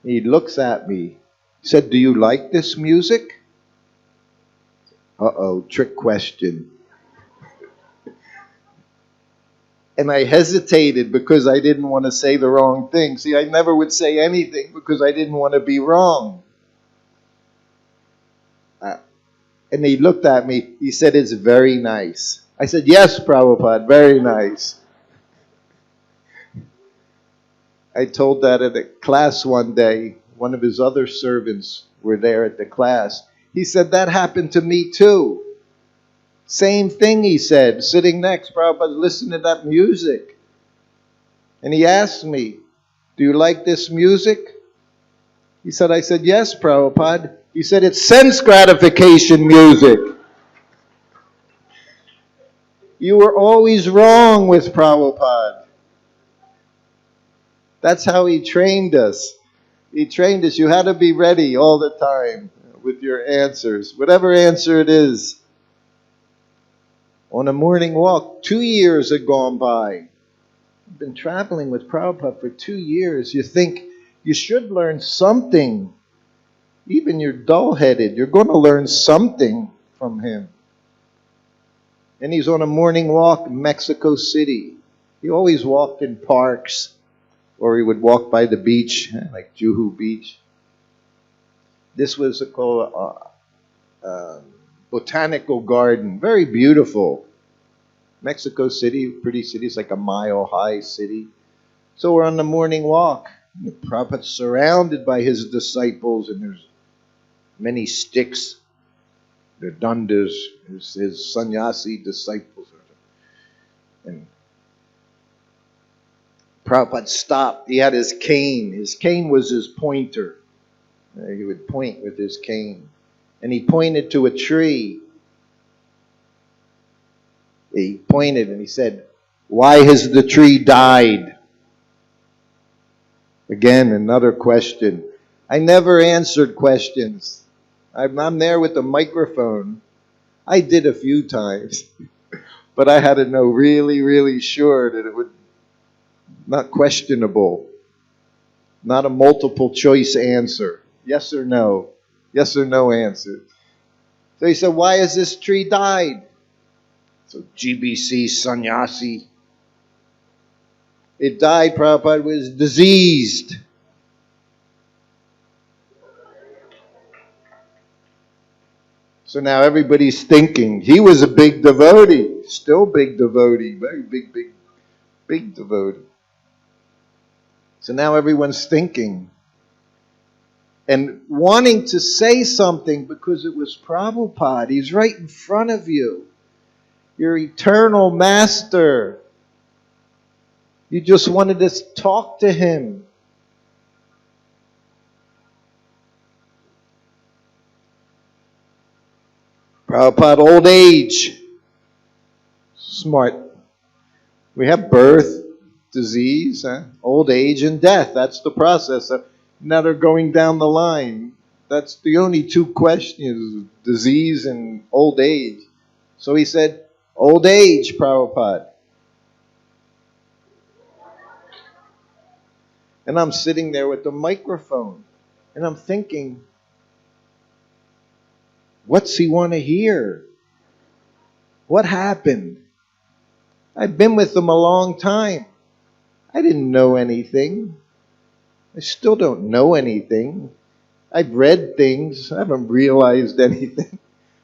He looks at me, He said, do you like this music? Uh-oh, trick question. And I hesitated because I didn't want to say the wrong thing. See, I never would say anything because I didn't want to be wrong. And he looked at me. He said, it's very nice. I said, yes, Prabhupada, very nice. I told that at a class one day. One of his other servants were there at the class. He said, that happened to me too. Same thing, he said, sitting next, Prabhupada, listening to that music. And he asked me, do you like this music? He said, I said, yes, Prabhupada. He said, it's sense gratification music. You were always wrong with Prabhupada. That's how he trained us. He trained us. You had to be ready all the time with your answers. Whatever answer it is. On a morning walk, 2 years had gone by. I've been traveling with Prabhupada for 2 years. You think you should learn something. Even you're dull-headed, you're going to learn something from him. And he's on a morning walk in Mexico City. He always walked in parks, or he would walk by the beach, like Juhu Beach. This was called Botanical Garden, very beautiful. Mexico City, pretty city, it's like a mile-high city. So we're on the morning walk. The Prabhupada's surrounded by his disciples, and there's many sticks. They're dandas, his sannyasi disciples. And Prabhupada stopped. He had his cane. His cane was his pointer. He would point with his cane. And he pointed to a tree. He pointed and he said, why has the tree died? Again, another question. I never answered questions. I'm there with the microphone. I did a few times. But I had to know really, really sure that it would not questionable. Not a multiple choice answer. Yes or no. Yes or no answer. So he said, why has this tree died? So GBC sannyasi. It died, Prabhupada, was diseased. So now everybody's thinking, he was a big devotee, still big devotee, very big devotee. So now everyone's thinking and wanting to say something because it was Prabhupada. He's right in front of you. Your eternal master. You just wanted to talk to him. Prabhupada, old age. Smart. We have birth, disease, old age, and death. That's the process. Now they're going down the line. That's the only two questions, disease and old age. So he said, old age, Prabhupada. And I'm sitting there with the microphone. And I'm thinking, what's he want to hear? What happened? I've been with him a long time. I didn't know anything. I still don't know anything. I've read things. I haven't realized anything.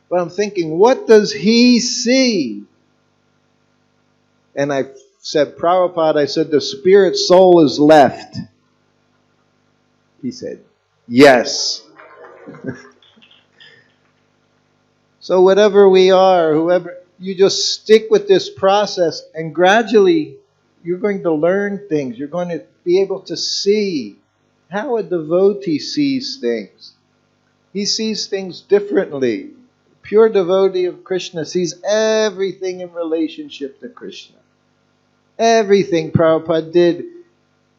But I'm thinking, what does he see? And I said, Prabhupada, I said, the spirit soul is left. He said, yes. So whatever we are, whoever, you just stick with this process and gradually you're going to learn things. You're going to be able to see how a devotee sees things. He sees things differently. Pure devotee of Krishna sees everything in relationship to Krishna. Everything Prabhupada did,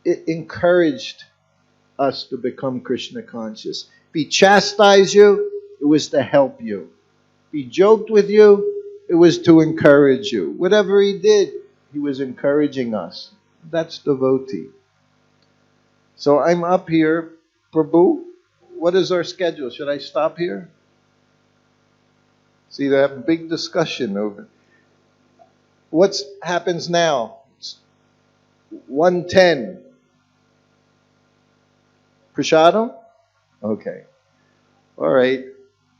it encouraged us to become Krishna conscious. If he chastised you, it was to help you. If he joked with you, it was to encourage you. Whatever he did, he was encouraging us. That's devotee. So I'm up here, Prabhu. what is our schedule? Should I stop here? See, they have a big discussion over what happens now. It's 1:10. Prasadam? Okay. All right.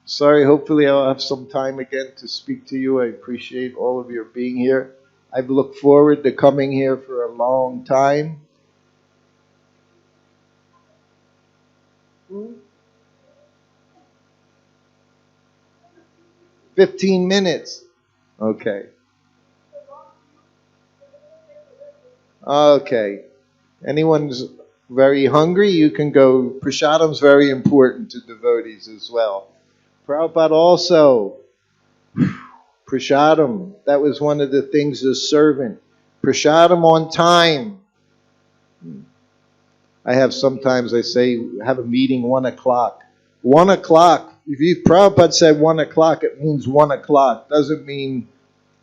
Sorry, hopefully I'll have some time again to speak to you. I appreciate all of your being here. I've looked forward to coming here for a long time. Hmm? 15 minutes. Okay. Okay. Anyone's very hungry, you can go. Prasadam's very important to devotees as well. Prabhupada also, Prasadam, that was one of the things as servant. Prasadam on time. I have sometimes, I say, have a meeting 1 o'clock. 1 o'clock, if Prabhupada said 1 o'clock, it means 1 o'clock. Doesn't mean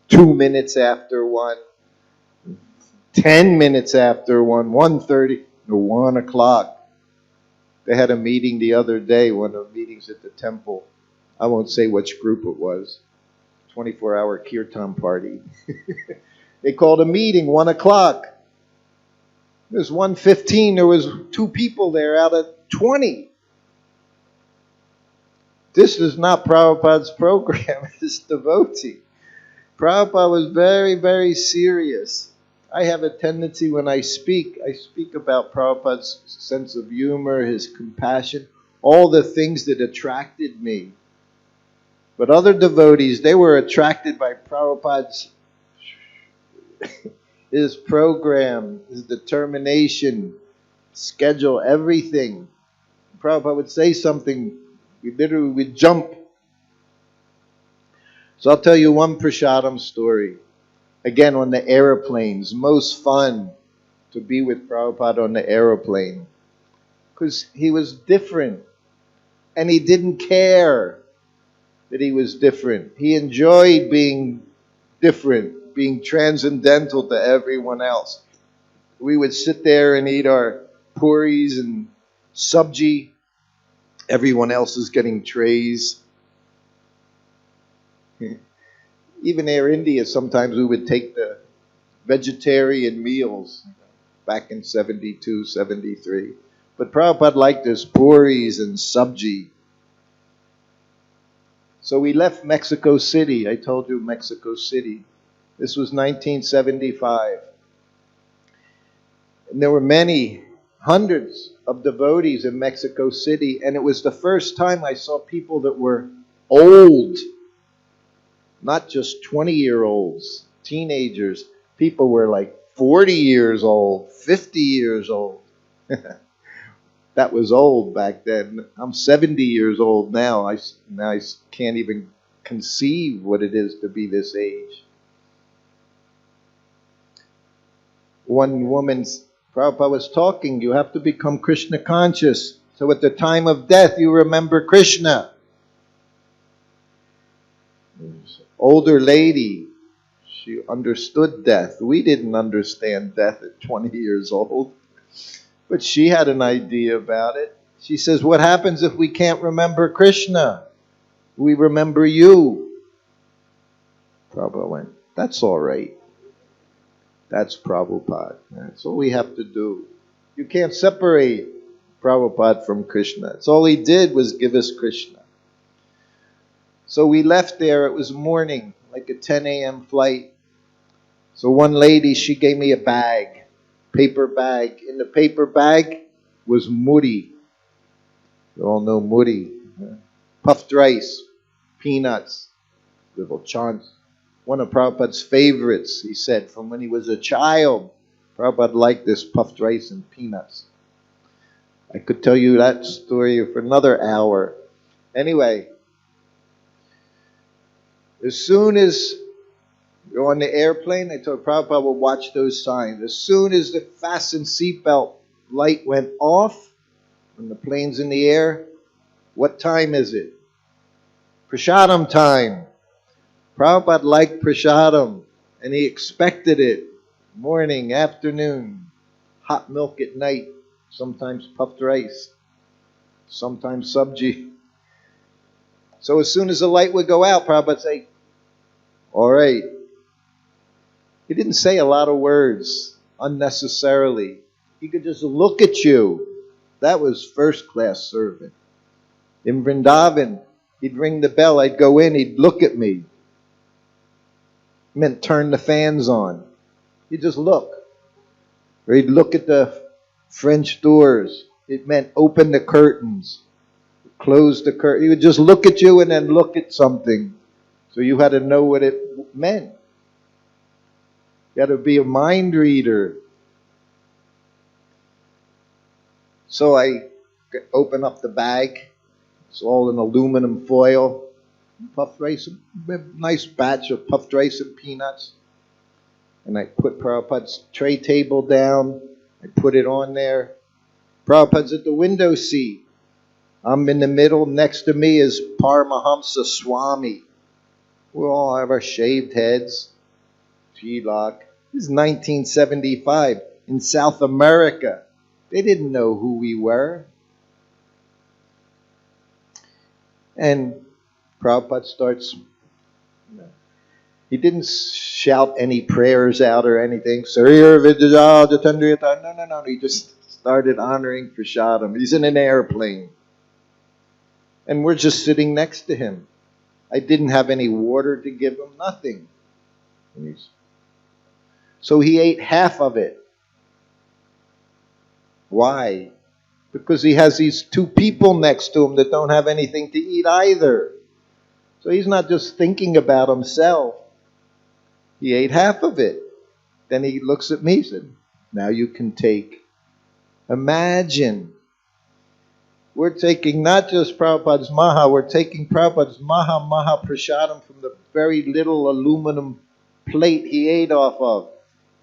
2 minutes after 1, 10 minutes after 1, 1:30, or 1 o'clock. They had a meeting the other day, one of the meetings at the temple. I won't say which group it was. 24-hour kirtan party. They called a meeting 1 o'clock. It was 1:15. There was 2 people there out of 20. This is not Prabhupada's program. It's devotee. Prabhupada was very, very serious. I have a tendency when I speak about Prabhupada's sense of humor, his compassion, all the things that attracted me. But other devotees, they were attracted by Prabhupada's his program, his determination, schedule, everything. Prabhupada would say something, we literally would jump. So I'll tell you one Prasadam story. Again, on the aeroplanes, most fun to be with Prabhupada on the aeroplane. Because he was different. And he didn't care that he was different. He enjoyed being different, being transcendental to everyone else. We would sit there and eat our puris and sabji. Everyone else is getting trays. Even Air India, sometimes we would take the vegetarian meals back in 72, 73. But Prabhupada liked his puris and sabji. So we left Mexico City. I told you Mexico City. This was 1975. And there were many, hundreds of devotees in Mexico City. And it was the first time I saw people that were old. Not just 20-year-olds, teenagers. People were like 40 years old, 50 years old. That was old back then. I'm 70 years old now. I can't even conceive what it is to be this age. One woman, Prabhupada was talking, you have to become Krishna conscious. So at the time of death, you remember Krishna. Older lady, she understood death. We didn't understand death at 20 years old. But she had an idea about it. She says, what happens if we can't remember Krishna? We remember you. Prabhupada went, that's all right. That's Prabhupada. That's all we have to do. You can't separate Prabhupada from Krishna. That's all he did was give us Krishna. So we left there. It was morning, like a 10 a.m. flight. So one lady, she gave me a bag, paper bag. In the paper bag was muri. You all know muri. Puffed rice, peanuts, little chants. One of Prabhupada's favorites, he said, from when he was a child. Prabhupada liked this puffed rice and peanuts. I could tell you that story for another hour. Anyway, as soon as you're on the airplane, I told Prabhupada will watch those signs. As soon as the fasten seatbelt light went off, when the plane's in the air, what time is it? Prasadam time. Prabhupada liked prasadam, and he expected it. Morning, afternoon, hot milk at night, sometimes puffed rice. sometimes sabji. So as soon as the light would go out, Prabhupada would say, all right. He didn't say a lot of words unnecessarily. He could just look at you. That was first-class serving. In Vrindavan, he'd ring the bell, I'd go in, he'd look at me. It meant turn the fans on. He'd just look. Or he'd look at the French doors. It meant open the curtains. Close the curtain. He would just look at you and then look at something. So you had to know what it meant. You had to be a mind reader. So I open up the bag. It's all in aluminum foil. Puffed rice, a nice batch of puffed rice and peanuts. And I put Prabhupada's tray table down. I put it on there. Prabhupada's at the window seat. I'm in the middle. Next to me is Paramahamsa Swami. We all have our shaved heads. Tilak. This is 1975 in South America. They didn't know who we were. And Prabhupada starts, he didn't shout any prayers out or anything. No. He just started honoring Prasadam. He's in an airplane. And we're just sitting next to him. I didn't have any water to give him, nothing. So he ate half of it. Why? Because he has these two people next to him that don't have anything to eat either. So he's not just thinking about himself. He ate half of it. Then he looks at me and said, now you can take. Imagine. We're taking not just Prabhupada's Maha, we're taking Prabhupada's Maha Prasadam from the very little aluminum plate he ate off of.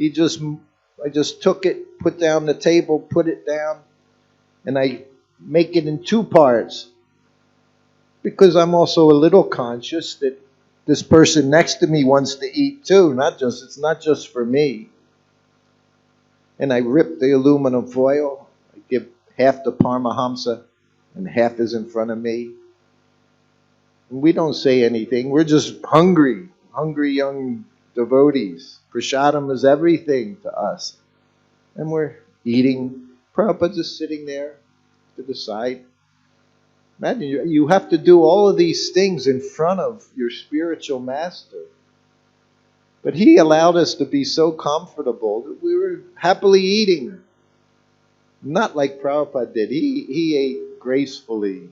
I just took it, put down the table, put it down, and I make it in two parts. Because I'm also a little conscious that this person next to me wants to eat too. It's not just for me. And I rip the aluminum foil. I give half to Paramahamsa and half is in front of me. And we don't say anything. We're just hungry young devotees. Prasadam is everything to us. And we're eating. Prabhupada's just sitting there to the side. Imagine, you have to do all of these things in front of your spiritual master. But he allowed us to be so comfortable that we were happily eating. Not like Prabhupada did. He ate gracefully.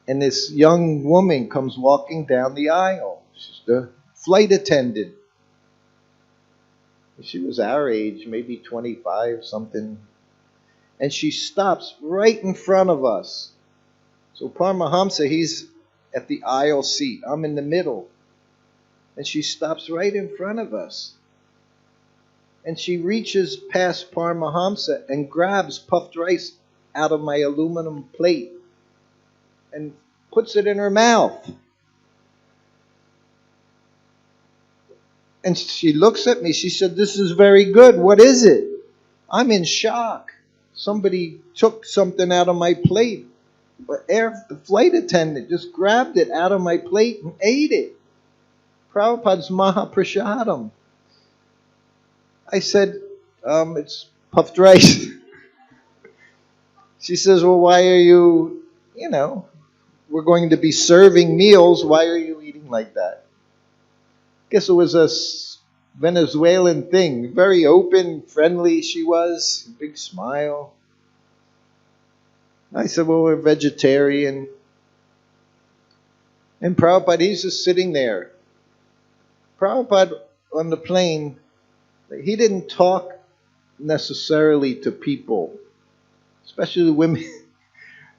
And this young woman comes walking down the aisle. She's the flight attendant. She was our age, maybe 25, something. And she stops right in front of us. So Paramahamsa, he's at the aisle seat. I'm in the middle. And she stops right in front of us. And she reaches past Paramahamsa and grabs puffed rice out of my aluminum plate and puts it in her mouth. And she looks at me. She said, "This is very good. What is it?" I'm in shock. Somebody took something out of my plate. The flight attendant just grabbed it out of my plate and ate it. Prabhupada's Mahaprasadam. I said, it's puffed rice. She says, well, why are you, we're going to be serving meals. Why are you eating like that? Guess it was a Venezuelan thing. Very open, friendly she was. Big smile. I said, well, we're vegetarian. And Prabhupada, he's just sitting there. Prabhupada on the plane, he didn't talk necessarily to people, especially women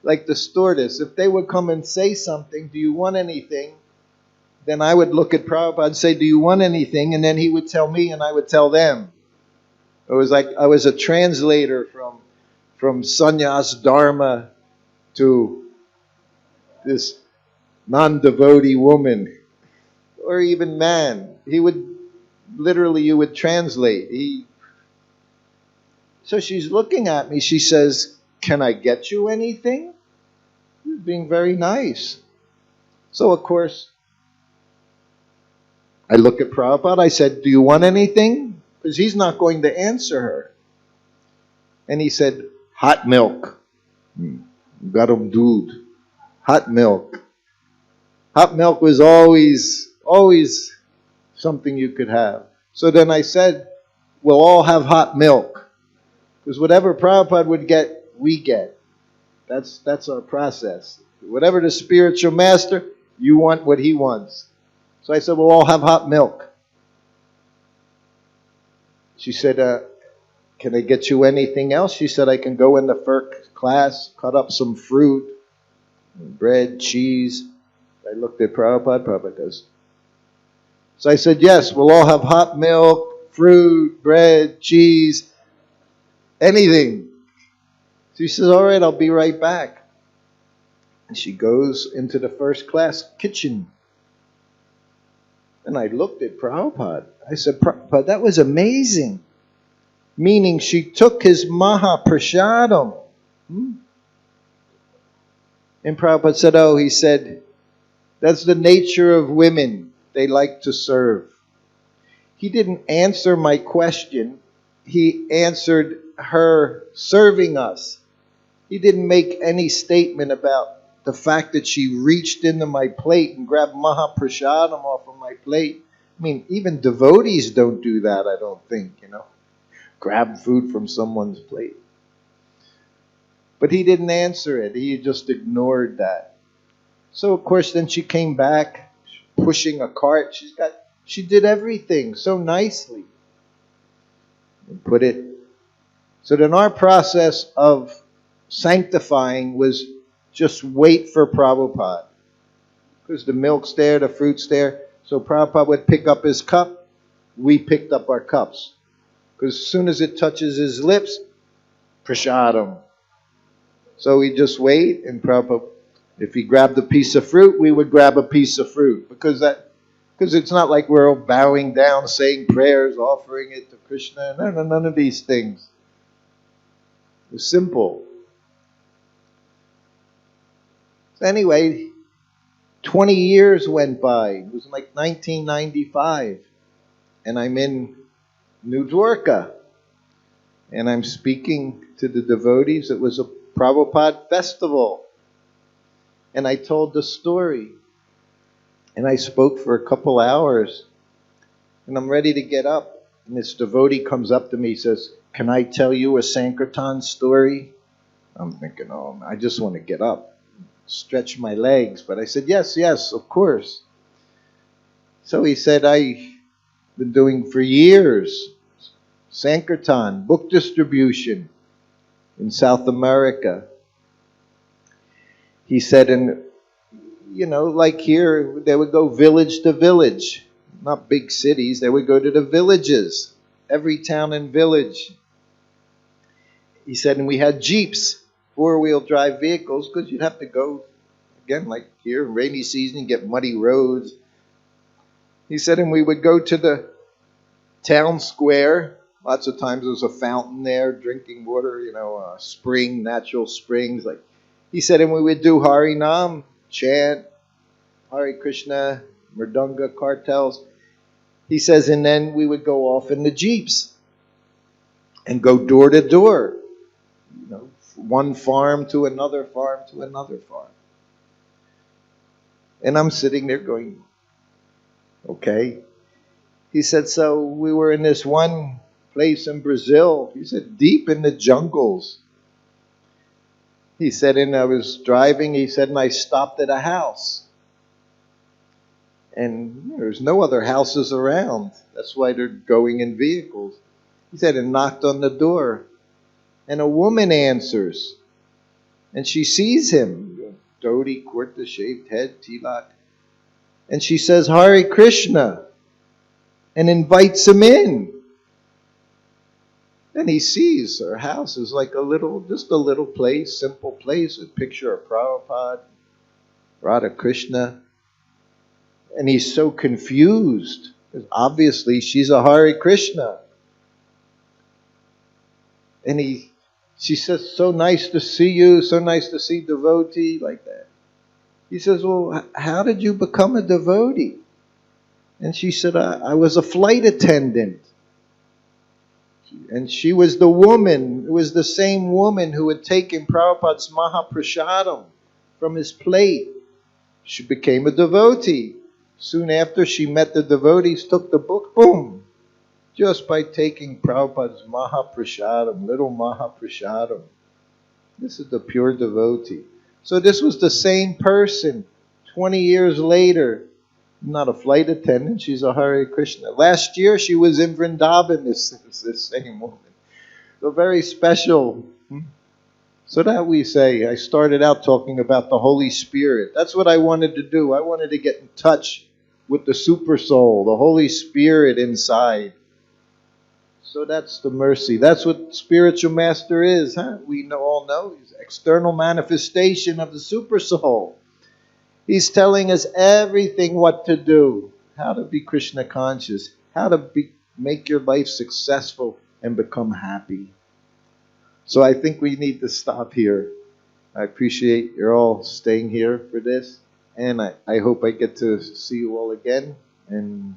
like the stewardess. If they would come and say something, do you want anything? Then I would look at Prabhupada and say, do you want anything? And then he would tell me and I would tell them. It was like I was a translator from sannyas dharma to this non-devotee woman or even man. He would literally, you would translate. So she's looking at me. She says, "Can I get you anything?" She's being very nice. So, of course, I look at Prabhupada. I said, "Do you want anything?" Because he's not going to answer her. And he said, "Hot milk." Garam doodh. Hot milk. Hot milk was always something you could have. So then I said, "We'll all have hot milk." Because whatever Prabhupada would get, we get. That's our process. Whatever the spiritual master, you want what he wants. So I said, "We'll all have hot milk." She said, "Can I get you anything else?" She said, "I can go in the first class, cut up some fruit, bread, cheese." I looked at Prabhupada. Prabhupada goes. So I said, "Yes, we'll all have hot milk, fruit, bread, cheese, anything." She says, "All right, I'll be right back." And she goes into the first class kitchen. And I looked at Prabhupada. I said, "Prabhupada, that was amazing." Meaning she took his Mahaprasadam. And Prabhupada said, "Oh," he said, "that's the nature of women. They like to serve." He didn't answer my question. He answered her serving us. He didn't make any statement about the fact that she reached into my plate and grabbed Mahaprasadam off of my plate. I mean, even devotees don't do that, I don't think, grab food from someone's plate. But he didn't answer it. He just ignored that. So, of course, then she came back pushing a cart. She did everything so nicely. And put it. So then our process of sanctifying was just wait for Prabhupada. Because the milk's there, the fruit's there. So Prabhupada would pick up his cup. We picked up our cups. Because as soon as it touches his lips, prasadam. So we just wait, and Prabhupada, if he grabbed a piece of fruit, we would grab a piece of fruit. Because it's not like we're all bowing down, saying prayers, offering it to Krishna. None of these things. It's simple. So anyway, 20 years went by. It was like 1995. And I'm in New Dwarka. And I'm speaking to the devotees. It was a Prabhupada festival. And I told the story. And I spoke for a couple hours. And I'm ready to get up. And this devotee comes up to me and says, "Can I tell you a Sankirtan story?" I'm thinking, "Oh, I just want to get up, stretch my legs." But I said, yes, of course. So he said, "I've been doing for years Sankirtan, book distribution in South America." He said, and like here, they would go village to village, not big cities. They would go to the villages, every town and village. He said, and we had jeeps, four-wheel drive vehicles, because you'd have to go, again, like here, rainy season, you get muddy roads. He said, and we would go to the town square. Lots of times there was a fountain there, drinking water, spring, natural springs. He said, and we would do Harinam, chant, Hare Krishna, Mridanga, cartels. He says, and then we would go off in the jeeps and go door to door. One farm to another farm to another farm. And I'm sitting there going, okay. He said, so we were in this one place in Brazil. He said, deep in the jungles. He said, and I was driving, he said, and I stopped at a house. And there's no other houses around. That's why they're going in vehicles. He said, and knocked on the door. And a woman answers. And she sees him. Dhoti, kurta, shaved head, tilak. And she says, Hare Krishna. And invites him in. And he sees her house is like just a little place, simple place, a picture of Prabhupada, Radha Krishna. And he's so confused. Because obviously she's a Hare Krishna. And she says, so nice to see you, so nice to see devotee, like that. He says, well, how did you become a devotee? And she said, I was a flight attendant. And she was the woman, it was the same woman who had taken Prabhupada's Mahaprasadam from his plate. She became a devotee. Soon after she met the devotees, took the book, boom, just by taking Prabhupada's Mahaprasadam, little Mahaprasadam. This is the pure devotee. So this was the same person 20 years later. Not a flight attendant, she's a Hare Krishna. Last year she was in Vrindavan, this same woman. So very special. So that we say, I started out talking about the Holy Spirit. That's what I wanted to do. I wanted to get in touch with the super soul, the Holy Spirit inside. So that's the mercy. That's what spiritual master is. Huh? We all know he's external manifestation of the super soul. He's telling us everything what to do, how to be Krishna conscious, how to make your life successful and become happy. So I think we need to stop here. I appreciate you're all staying here for this. And I hope I get to see you all again and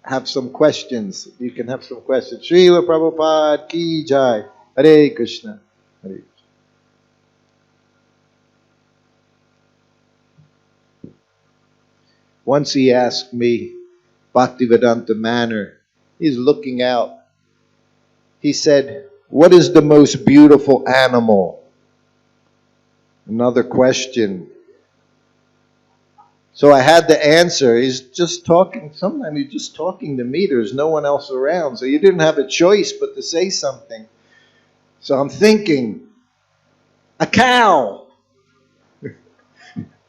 have some questions. You can have some questions. Srila Prabhupada ki jai. Hare Krishna. Hare Krishna. Once he asked me, Bhaktivedanta Manor, he's looking out. He said, what is the most beautiful animal? Another question. So I had to answer. He's just talking. Sometimes he's just talking to me. There's no one else around. So you didn't have a choice but to say something. So I'm thinking, a cow.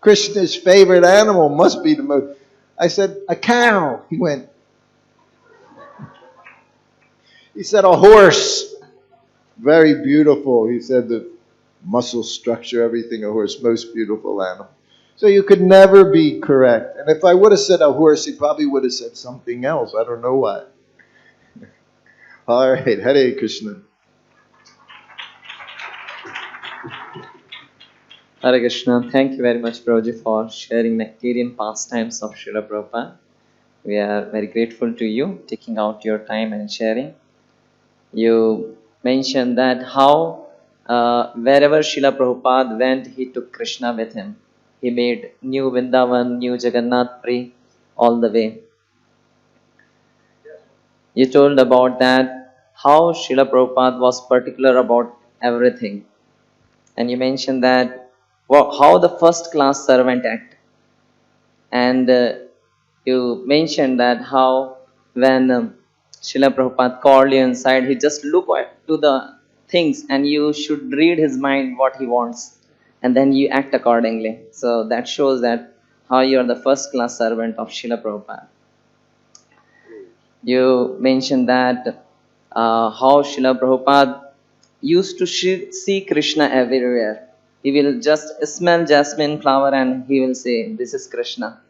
Krishna's favorite animal must be the most. I said, a cow. He went. He said, a horse. Very beautiful. He said the muscle structure, everything, a horse, most beautiful animal. So you could never be correct. And if I would have said a horse, he probably would have said something else. I don't know what. All right, Hare Krishna. Hare Krishna. Thank you very much, Prabhuji, for sharing nectarian pastimes of Srila Prabhupada. We are very grateful to you, taking out your time and sharing. You mentioned that how wherever Srila Prabhupada went, he took Krishna with him. He made new Vrindavan, new Jagannath Puri all the way. You told about that, how Srila Prabhupada was particular about everything. And you mentioned that how the first class servant act. And you mentioned that how when Srila Prabhupada called you inside, he just looked to the things and you should read his mind what he wants. And then you act accordingly. So that shows that how you are the first class servant of Srila Prabhupada. You mentioned that how Srila Prabhupada used to see Krishna everywhere. He will just smell jasmine flower and he will say, this is Krishna.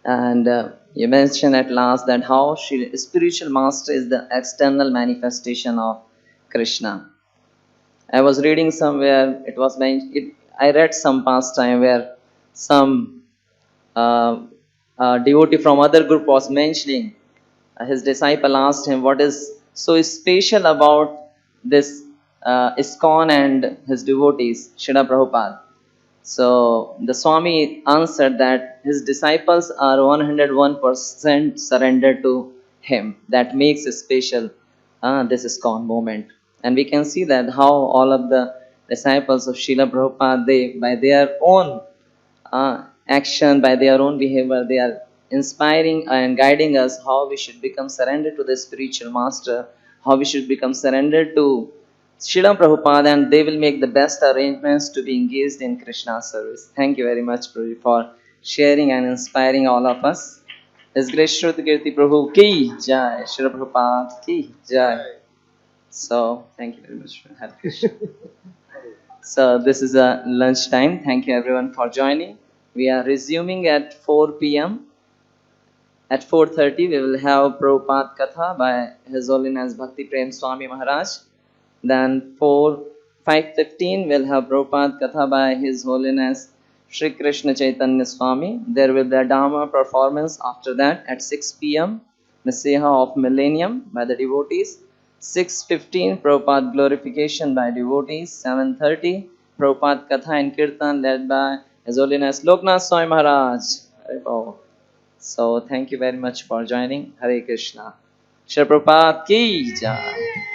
And you mentioned at last that how spiritual master is the external manifestation of Krishna. I was reading somewhere, it was mentioned, I read some pastime where some devotee from other group was mentioning, his disciple asked him, what is so special about this ISKCON and his devotees, Srila Prabhupada? So the Swami answered that his disciples are 101% surrendered to him. That makes it special, this ISKCON moment. And we can see that how all of the disciples of Srila Prabhupada, they by their own action, by their own behavior, they are inspiring and guiding us how we should become surrendered to the spiritual master, how we should become surrendered to Srila Prabhupada, and they will make the best arrangements to be engaged in Krishna's service. Thank you very much, Prabhu, for sharing and inspiring all of us. His Grace Shruti Kirti Prabhu ki jai, Srila Prabhupada ki jai. So, thank you very much for having me. So, this is a lunch time. Thank you everyone for joining. We are resuming at 4 p.m. At 4:30 we will have Prabhupada Katha by His Holiness Bhakti Prem Swami Maharaj. Then 5:15 we'll have Prabhupada Katha by His Holiness Sri Krishna Chaitanya Swami. There will be a Dharma performance after that at 6 p.m. Messiah of Millennium by the devotees. 6:15 Prabhupada glorification by devotees. 7:30 Prabhupada Katha and Kirtan led by His Holiness Loknath Swami Maharaj. Hari Bol. So thank you very much for joining. Hare Krishna. Shri Prabhupada ki jai.